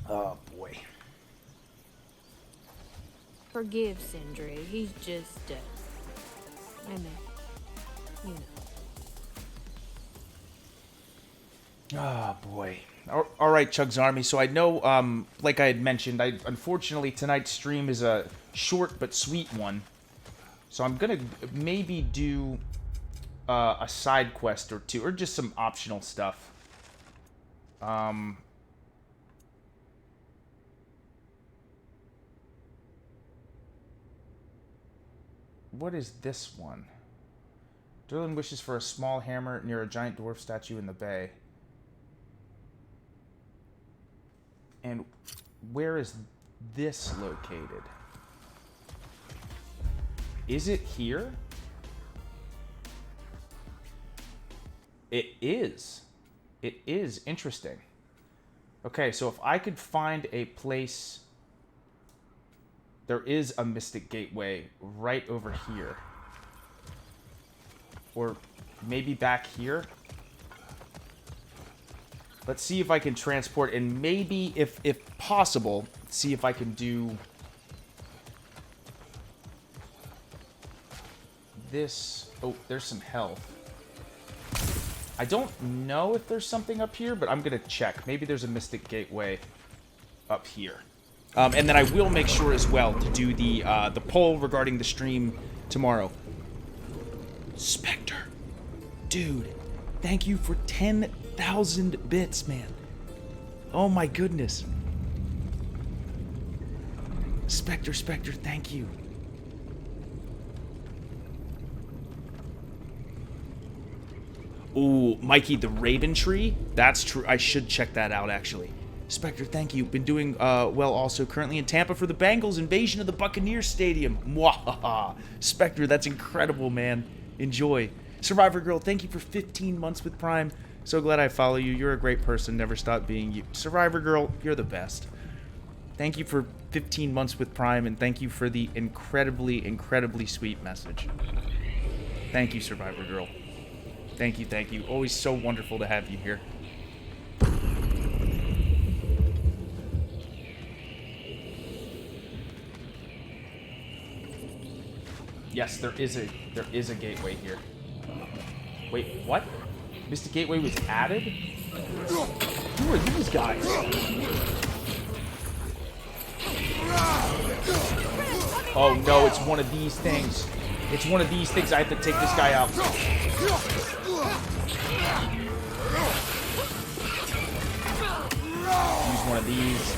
Oh, boy. Forgive Sindri. He's just, I mean, you know. Oh, boy. All right, Chugs Army. So I know, like I had mentioned, unfortunately tonight's stream is a short but sweet one. So I'm going to maybe do a side quest or two, or just some optional stuff. What is this one? Derlin wishes for a small hammer near a giant dwarf statue in the bay. And where is this located? Is it here? It is. It is interesting. Okay, so if I could find a place... There is a Mystic Gateway right over here. Or maybe back here. Let's see if I can transport, and maybe, if possible, see if I can do this. Oh, there's some health. I don't know if there's something up here, but I'm going to check. Maybe there's a Mystic Gateway up here. And then I will make sure as well to do the poll regarding the stream tomorrow. Spectre. Dude, thank you for 10,000 bits, man. Oh my goodness. Spectre, thank you. Ooh, Mikey, the Raven Tree? That's true. I should check that out, actually. Spectre, thank you. Been doing well also. Currently in Tampa for the Bengals invasion of the Buccaneers Stadium. Mwahaha. Spectre, that's incredible, man. Enjoy. Survivor Girl, thank you for 15 months with Prime. So glad I follow you. You're a great person. Never stop being you. Survivor Girl, you're the best. Thank you for 15 months with Prime, and thank you for the incredibly, incredibly sweet message. Thank you, Survivor Girl. Thank you, thank you. Always so wonderful to have you here. Yes, there is a gateway here. Wait, what? Mystic Gateway was added? Who are these guys? Oh no, it's one of these things. It's one of these things. I have to take this guy out. Use one of these.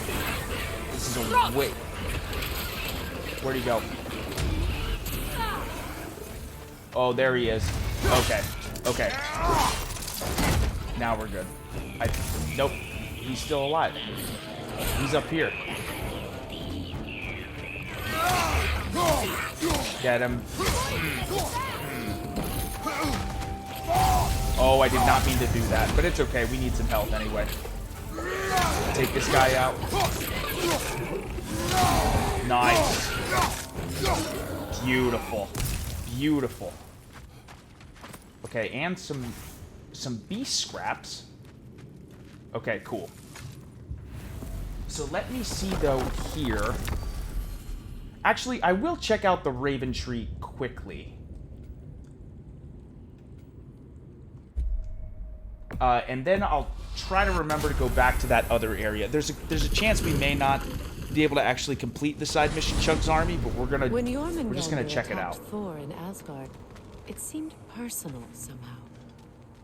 This is a wait. Where'd he go? Oh, there he is. Okay. Okay. Now we're good. Nope. He's still alive. He's up here. Get him. Oh, I did not mean to do that, but it's okay. We need some health anyway. Take this guy out. Nice. Beautiful. Beautiful. Okay, and some beast scraps. Okay, cool. So let me see, though, here. Actually, I will check out the Raven Tree quickly. And then I'll try to remember to go back to that other area. There's a chance we may not be able to actually complete the side mission Chug's Army, but we're just gonna check it out. Thor in Asgard, it seemed personal somehow.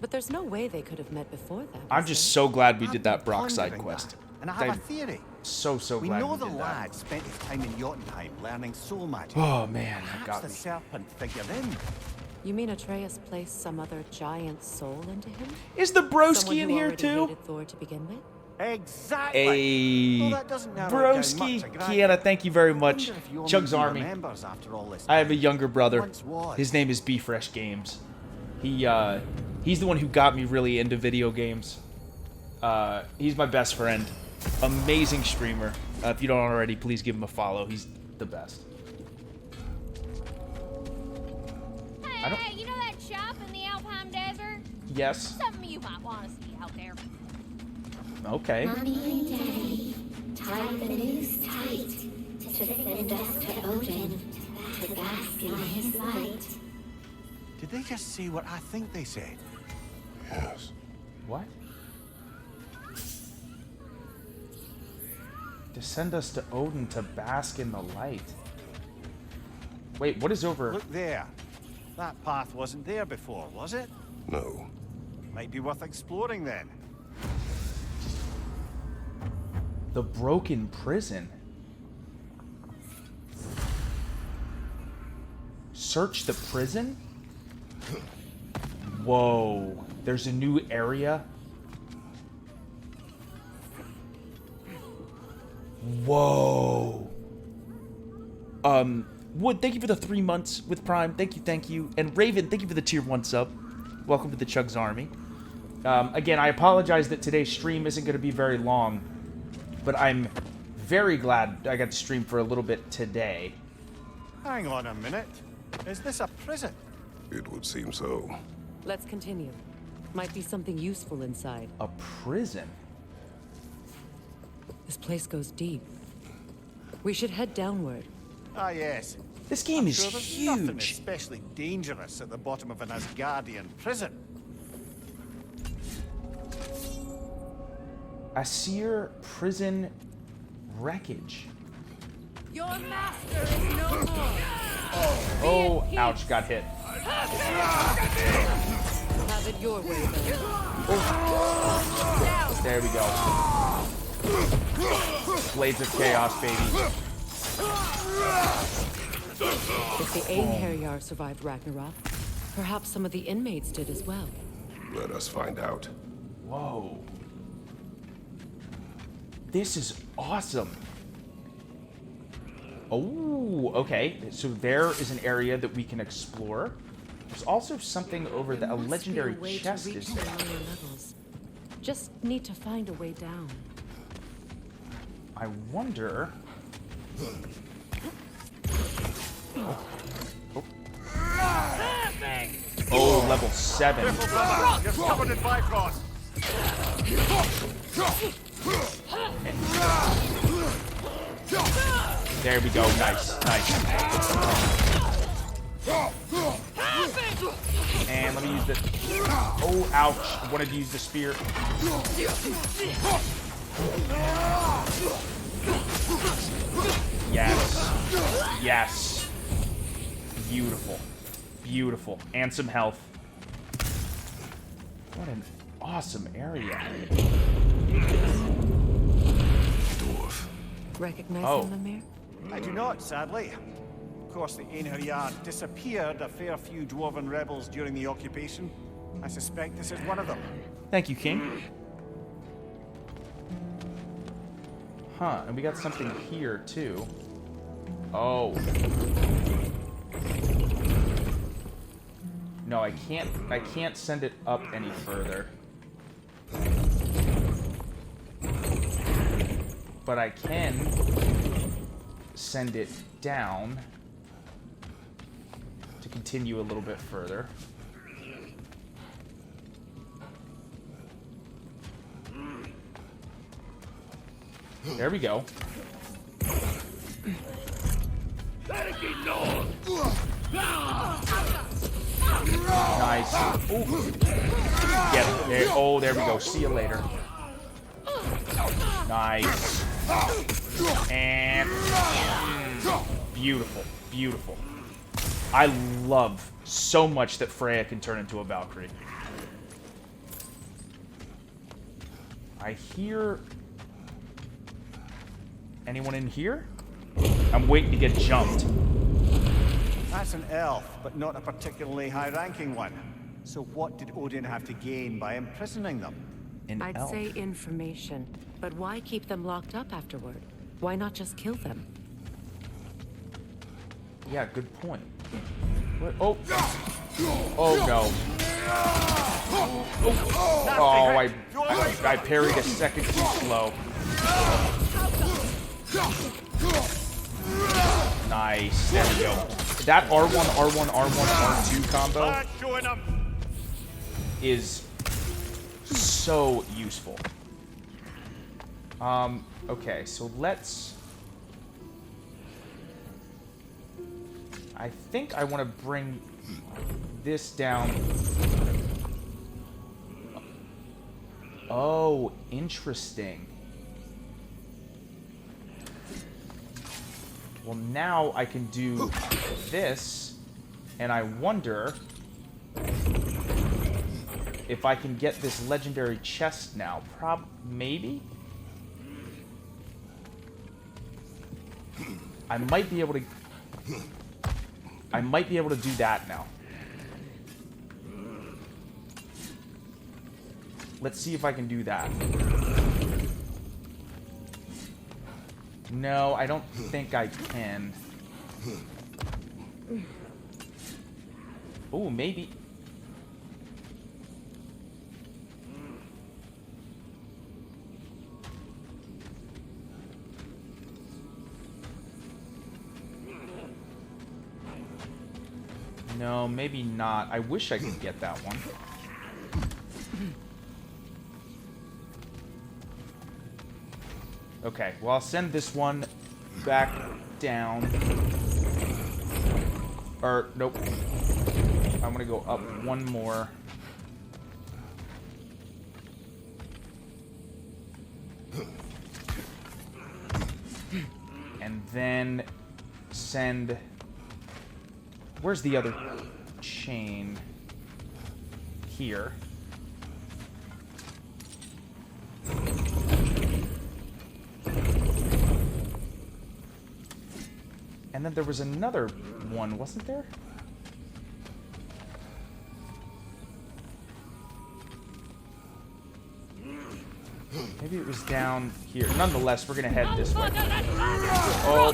But there's no way they could have met before that. I'm just so glad we did that Brock I've been side pondering quest. that, and I have a theory. So We glad know we the did that. lad spent his time in Jotunheim learning soul magic. Oh man, that Perhaps got the me. serpent figured in. You mean Atreus placed some other giant soul into him? Is the Someone broski in who here already too? hated Thor to begin with? Exactly. Hey, Well, that doesn't narrow it down broski, much, Grant. Kiana, thank you very I much. wonder if your Chug's movie Army. remembers after all this I have a time. younger brother. Once was. His name is B Fresh Games. He's the one who got me really into video games. He's my best friend. Amazing streamer. If you don't already, please give him a follow. He's the best. Hey, you know that shop in the Alpine Desert? Yes. Something you might want to see out there. Okay. Mommy and Daddy tied the noose tight to send us to Odin to bask in his light. Did they just say what I think they said? Yes. What? To send us to Odin to bask in the light. Wait, what is over? Look there. That path wasn't there before, was it? No. Might be worth exploring then. The broken prison. Search the prison? Whoa. There's a new area? Whoa. Wood, thank you for the 3 months with Prime. Thank you. And Raven, thank you for the tier 1 sub. Welcome to the Chug's Army. Again, I apologize that today's stream isn't going to be very long, but I'm very glad I got to stream for a little bit today. Hang on a minute. Is this a prison? It would seem so. Let's continue. Might be something useful inside. A prison? This place goes deep. We should head downward. Ah, yes. This game is Sure, there's nothing huge. especially dangerous at the bottom of an Asgardian prison. Asir prison wreckage. Your master is no more. Oh, ouch, got hit. Have it your way, then. There we go. Blades of Chaos, baby. If the Einherjar survived Ragnarok, perhaps some of the inmates did as well. Let us find out. Whoa. This is awesome. Oh, okay. So there is an area that we can explore. There's also something over there. A There must legendary be a way to chest reach is the there. lower levels. Just need to find a way down. I wonder... Oh, level 7. You're covered in Bifrost. There we go. Nice. And let me use the... Oh, ouch. I wanted to use the spear. Yes. Beautiful. And some health. What an awesome area. Dwarf. Recognize Oh. him, Amir? I do not, sadly. Of course, the Einherjar disappeared a fair few dwarven rebels during the occupation. I suspect this is one of them. Thank you, King. Huh, and we got something here, too. Oh. No, I can't send it up any further. But I can send it down to continue a little bit further. There we go. Nice. Ooh. Get it. There. Oh, there we go. See you later. Nice. And beautiful, beautiful. I love so much that Freya can turn into a Valkyrie. I hear anyone in here? I'm waiting to get jumped. That's an elf, but not a particularly high-ranking one. So what did Odin have to gain by imprisoning them? An I'd elf. say information, but why keep them locked up afterward? Why not just kill them? Yeah, good point. What? Oh. Oh no. Oh, I parried a second too slow. Nice. There we go. That R1, R1, R1, R2 combo is so useful. Okay, so let's... I think I want to bring this down. Oh, interesting. Well, now I can do this, and I wonder if I can get this legendary chest now. Maybe? I might be able to do that now. Let's see if I can do that. No, I don't think I can. Oh, maybe. No, maybe not. I wish I could get that one. Okay, well, I'll send this one back down. Or, nope. I'm gonna go up one more. And then send... Where's the other chain? Here. And then there was another one, wasn't there? Maybe it was down here. Nonetheless, we're gonna head this way. Oh.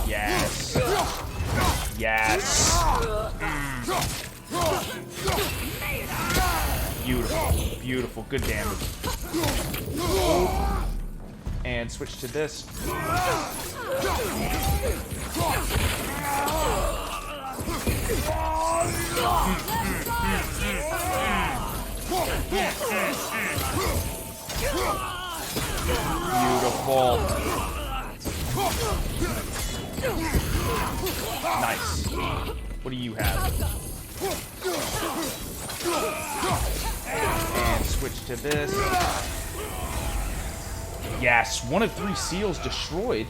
Yes. Yes. Beautiful. Beautiful. Good damage. And switch to this. Beautiful. Nice. What do you have? And switch to this. Yes, 1 of 3 seals destroyed.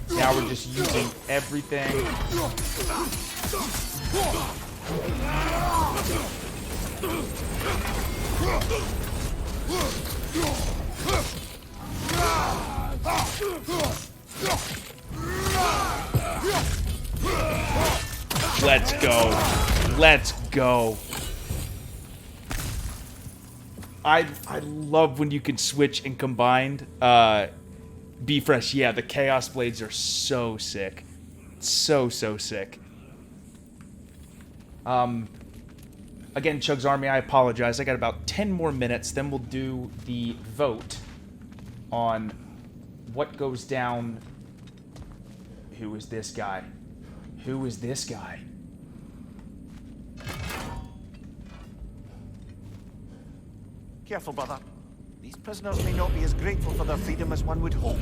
Now we're just using everything. Let's go. Let's go. I love when you can switch and combine. Be Fresh, yeah, the Chaos Blades are so sick. So sick. Again, Chug's Army, I apologize. I got about 10 more minutes, then we'll do the vote on what goes down. Who is this guy? Who is this guy? Careful, brother. These prisoners may not be as grateful for their freedom as one would hope.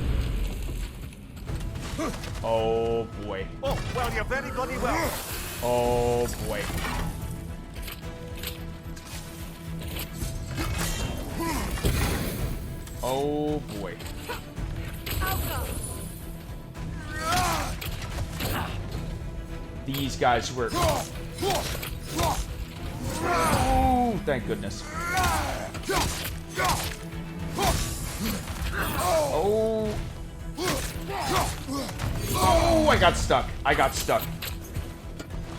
Oh, boy. Oh, well, you're very bloody well. Oh, boy. Oh, boy. These guys were... Oh, thank goodness. Oh. Oh, I got stuck. I got stuck.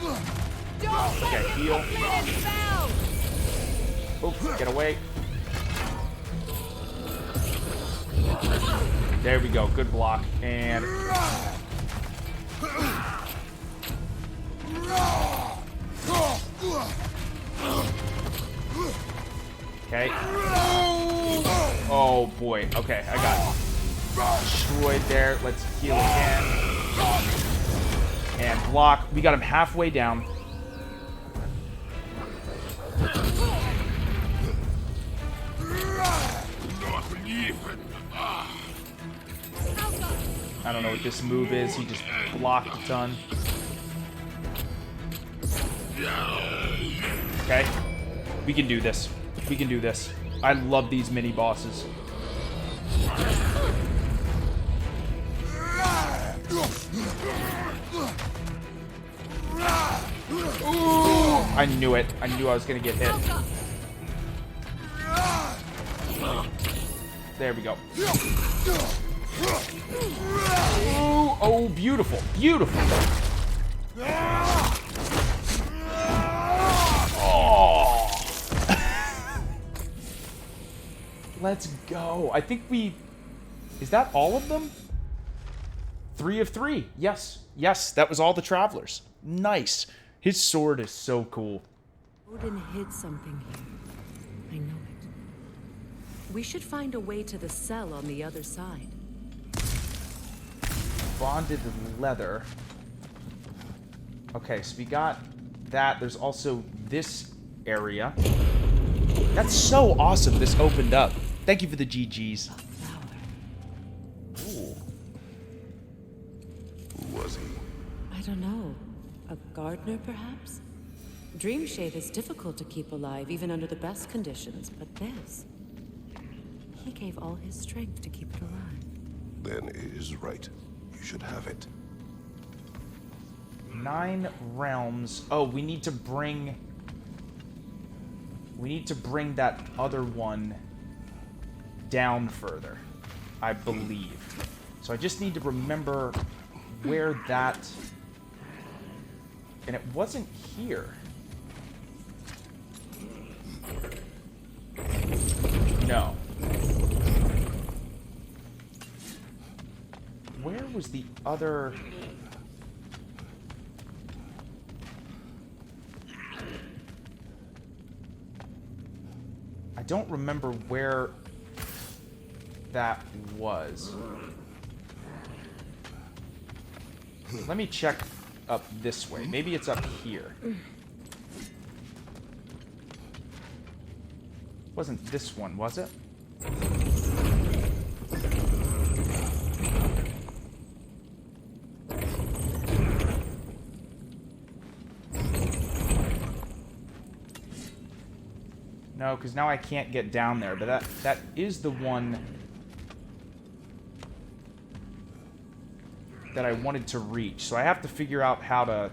Okay, heal. Oh, get away. There we go. Good block. And... Okay. Oh, boy. Okay, I got destroyed there. Let's heal again. And block. We got him halfway down. I don't know what this move is. He just blocked a ton. Okay. We can do this. We can do this. I love these mini bosses. Ooh, I knew it. I knew I was gonna get hit. There we go. Ooh, oh, beautiful. Beautiful. Oh. Let's go. I think we... Is that all of them? 3 of 3. Yes. Yes, that was all the travelers. Nice. His sword is so cool. Odin hid something here. I know it. We should find a way to the cell on the other side. Bonded leather. Okay, so we got that. There's also this area. That's so awesome this opened up. Thank you for the GGs. A flower. Ooh. Who was he? I don't know. A gardener, perhaps? Dreamshade is difficult to keep alive, even under the best conditions, but this... He gave all his strength to keep it alive. Then it is right. You should have it. 9 realms. Oh, we need to bring... We need to bring that other one down further, I believe. So I just need to remember where that... And it wasn't here. No. Where was the other... I don't remember where that was. Let me check up this way. Maybe it's up here. Wasn't this one, was it? No, because now I can't get down there, but that is the one that I wanted to reach. So I have to figure out how to...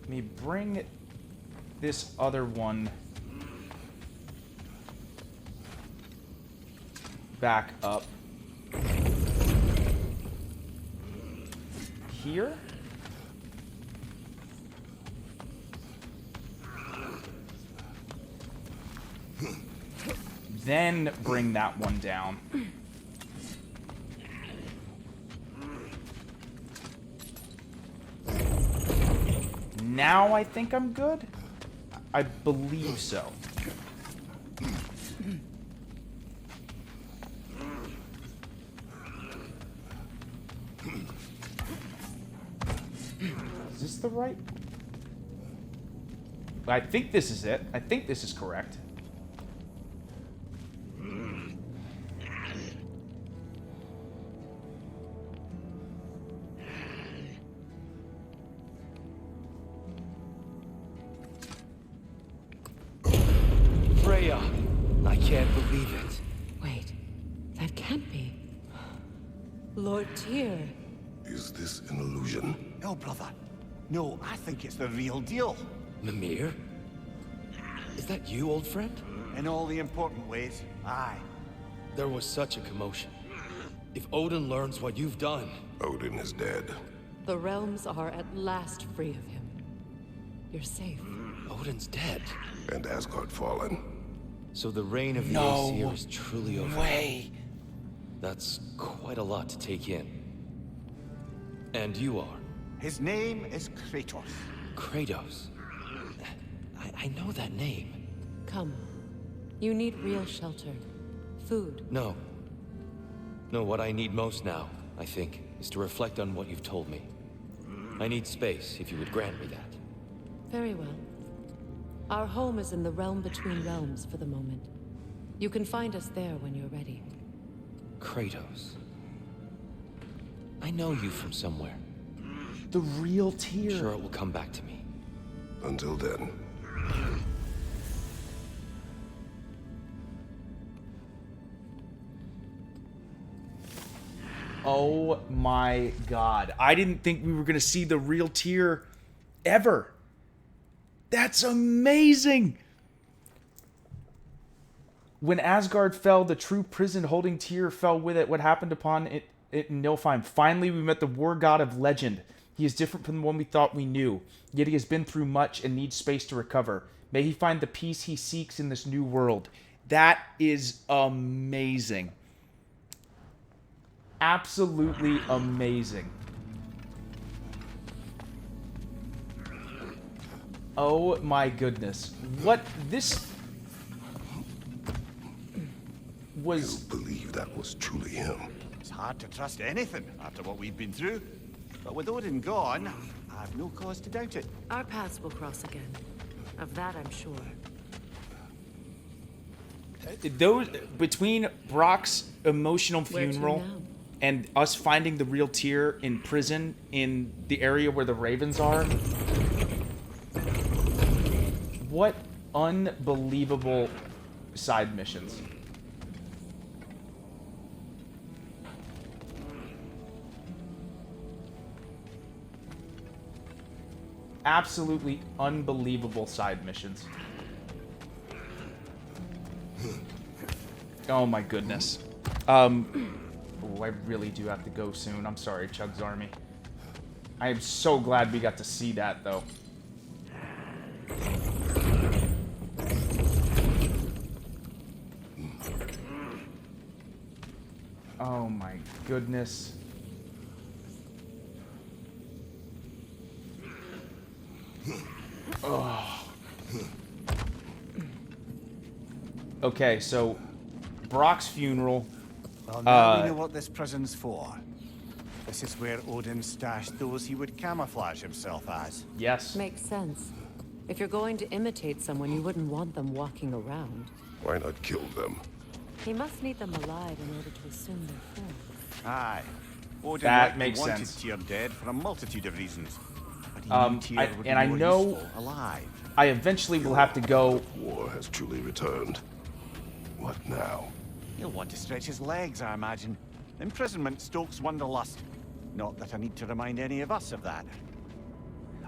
Let me bring this other one back up here. Then bring that one down. now I think I'm good. I believe so. Is this the right? I think this is it. I think this is correct. Freya, I can't believe it. Wait, that can't be. Lord Tyr. Is this an illusion? No, brother. No, I think it's the real deal. Mimir? Is that you, old friend? In all the important ways, aye. There was such a commotion. If Odin learns what you've done... Odin is dead. The realms are at last free of him. You're safe. Odin's dead. And Asgard fallen. So the reign of the No Aesir is truly over. way. That's quite a lot to take in. And you are? His name is Kratos. Kratos. I know that name. Come. You need real shelter. Food. No. No, what I need most now, I think, is to reflect on what you've told me. I need space, if you would grant me that. Very well. Our home is in the realm between realms for the moment. You can find us there when you're ready. Kratos. I know you from somewhere. The real Tyr. Sure it will come back to me. Until then. Oh my god. I didn't think we were going to see the real Tyr ever. That's amazing. When Asgard fell, the true prison holding Tyr fell with it. What happened upon it in Niflheim? Finally, we met the war god of legend. He is different from the one we thought we knew. Yet he has been through much and needs space to recover. May he find the peace he seeks in this new world. That is amazing. Absolutely amazing. Oh my goodness. What this was. You believe that was truly him? It's hard to trust anything after what we've been through. But with Odin gone, I've no cause to doubt it. Our paths will cross again. Of that I'm sure. Those between Brock's emotional Where to funeral now? and us finding the real Tyr in prison in the area where the ravens are. What unbelievable side missions. Absolutely unbelievable side missions. Oh my goodness. Oh, I really do have to go soon. I'm sorry, Chug's Army. I am so glad we got to see that, though. Oh my goodness. Oh. Okay, so Brock's funeral. Well, now we know what this prison's for. This is where Odin stashed those he would camouflage himself as. Yes. Makes sense. If you're going to imitate someone, you wouldn't want them walking around. Why not kill them? He must need them alive in order to assume their form. Aye. Odin That likely makes wanted sense. Tyr dead for a multitude of reasons. But he knew Tyr would be and I more know- useful alive. I eventually will have to go. War has truly returned. What now? He'll want to stretch his legs, I imagine. Imprisonment stokes wanderlust. Not that I need to remind any of us of that.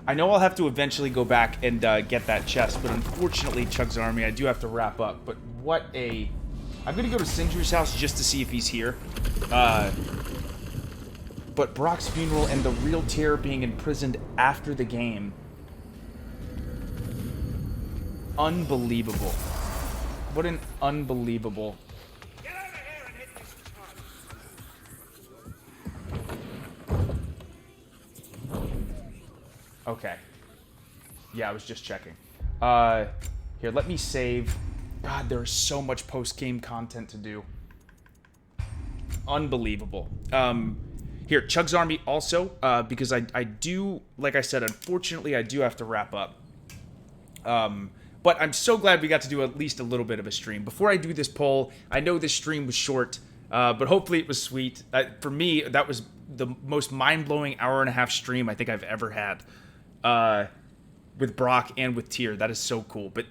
I know I'll have to eventually go back and get that chest, but unfortunately, Chug's Army, I do have to wrap up. But what a... I'm going to go to Sindri's house just to see if he's here. But Brock's funeral and the real Tyr being imprisoned after the game. Unbelievable. What an unbelievable... Okay. Yeah, I was just checking. Here, let me save. God, there's so much post-game content to do. Unbelievable. Here, Chug's Army also, because I do, like I said, unfortunately, I do have to wrap up. But I'm so glad we got to do at least a little bit of a stream. Before I do this poll, I know this stream was short, but hopefully it was sweet. For me, that was the most mind-blowing hour-and-a-half stream I think I've ever had. With Brock and with Tyr. That is so cool. But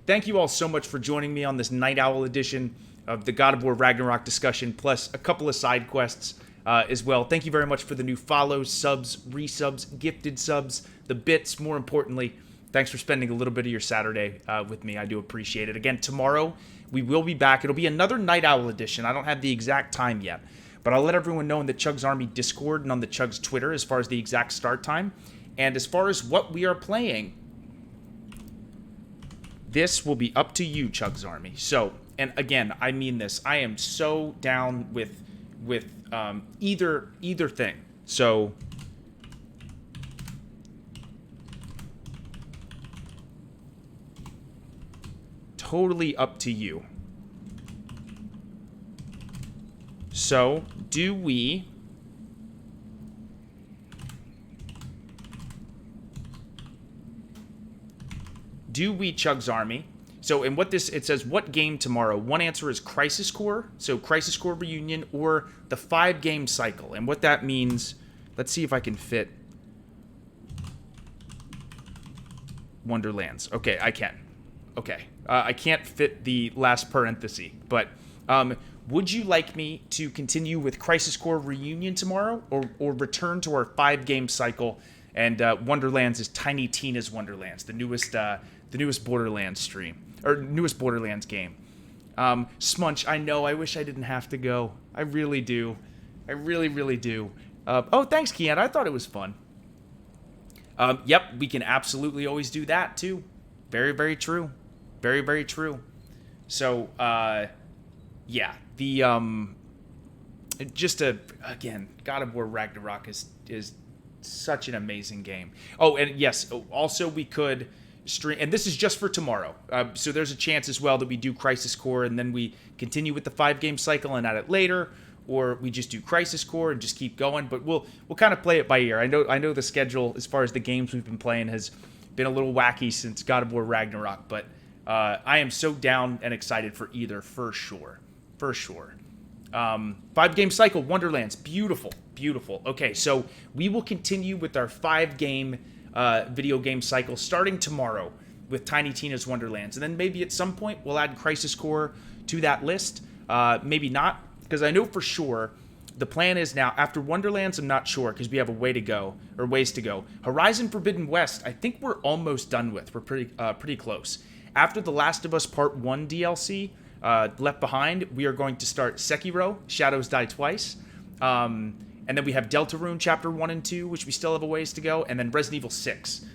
thank you all so much for joining me on this Night Owl edition of the God of War Ragnarok discussion, plus a couple of side quests as well. Thank you very much for the new follows, subs, resubs, gifted subs, the bits, more importantly. Thanks for spending a little bit of your Saturday with me. I do appreciate it. Again, tomorrow we will be back. It'll be another Night Owl edition. I don't have the exact time yet, but I'll let everyone know in the Chug's Army Discord and on the Chug's Twitter as far as the exact start time. And as far as what we are playing, this will be up to you, Chug's Army. So, and again, I mean this. I am so down with either thing. So, totally up to you. So, do we Chug's Army? So, in what this, it says, what game tomorrow? One answer is Crisis Core, so Crisis Core Reunion, or the 5-game cycle. And what that means, let's see if I can fit Wonderlands. Okay, I can. Okay. I can't fit the last parenthesis, but would you like me to continue with Crisis Core Reunion tomorrow, or return to our 5-game cycle? And Wonderlands is Tiny Tina's Wonderlands, the newest Borderlands stream, or newest Borderlands game. Smunch, I know, I wish I didn't have to go. I really do. I really, really do. Oh, thanks, Kian. I thought it was fun. Yep, we can absolutely always do that, too. Very, very true. Very, very true. So, yeah, again, God of War Ragnarok is such an amazing game. Oh, and yes, also we could stream, and this is just for tomorrow. So there's a chance as well that we do Crisis Core and then we continue with the 5-game cycle and add it later, or we just do Crisis Core and just keep going. But we'll kind of play it by ear. I know the schedule as far as the games we've been playing has been a little wacky since God of War Ragnarok, but I am so down and excited for either, for sure. For sure. 5-game cycle, Wonderlands, beautiful, beautiful. Okay, so we will continue with our 5-game video game cycle starting tomorrow with Tiny Tina's Wonderlands, and then maybe at some point we'll add Crisis Core to that list. Maybe not, because I know for sure the plan is now after Wonderlands. I'm not sure because we have ways to go. Horizon Forbidden West, I think we're almost done with. We're pretty close. After The Last of Us Part 1 DLC. Left Behind, we are going to start Sekiro, Shadows Die Twice. And then we have Deltarune Chapter 1 and 2, which we still have a ways to go. And then Resident Evil 6,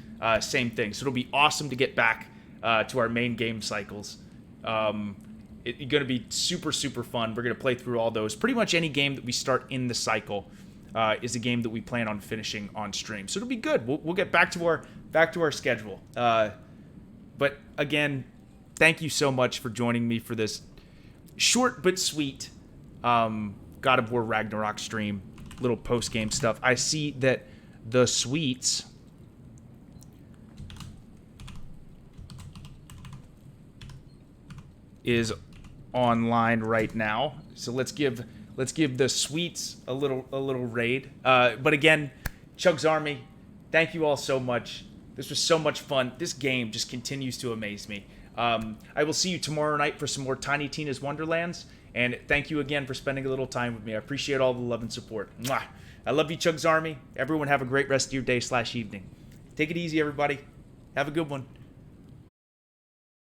same thing. So it'll be awesome to get back to our main game cycles. It's going to be super, super fun. We're going to play through all those. Pretty much any game that we start in the cycle is a game that we plan on finishing on stream. So it'll be good. We'll get back to our schedule. But again, thank you so much for joining me for this short but sweet God of War Ragnarok stream. Little post-game stuff. I see that the sweets is online right now. So let's give the sweets a little raid. But again, Chug's Army, thank you all so much. This was so much fun. This game just continues to amaze me. I will see you tomorrow night for some more Tiny Tina's Wonderlands. And thank you again for spending a little time with me. I appreciate all the love and support. Mwah. I love you, Chug's Army. Everyone have a great rest of your day/evening. Take it easy, everybody. Have a good one.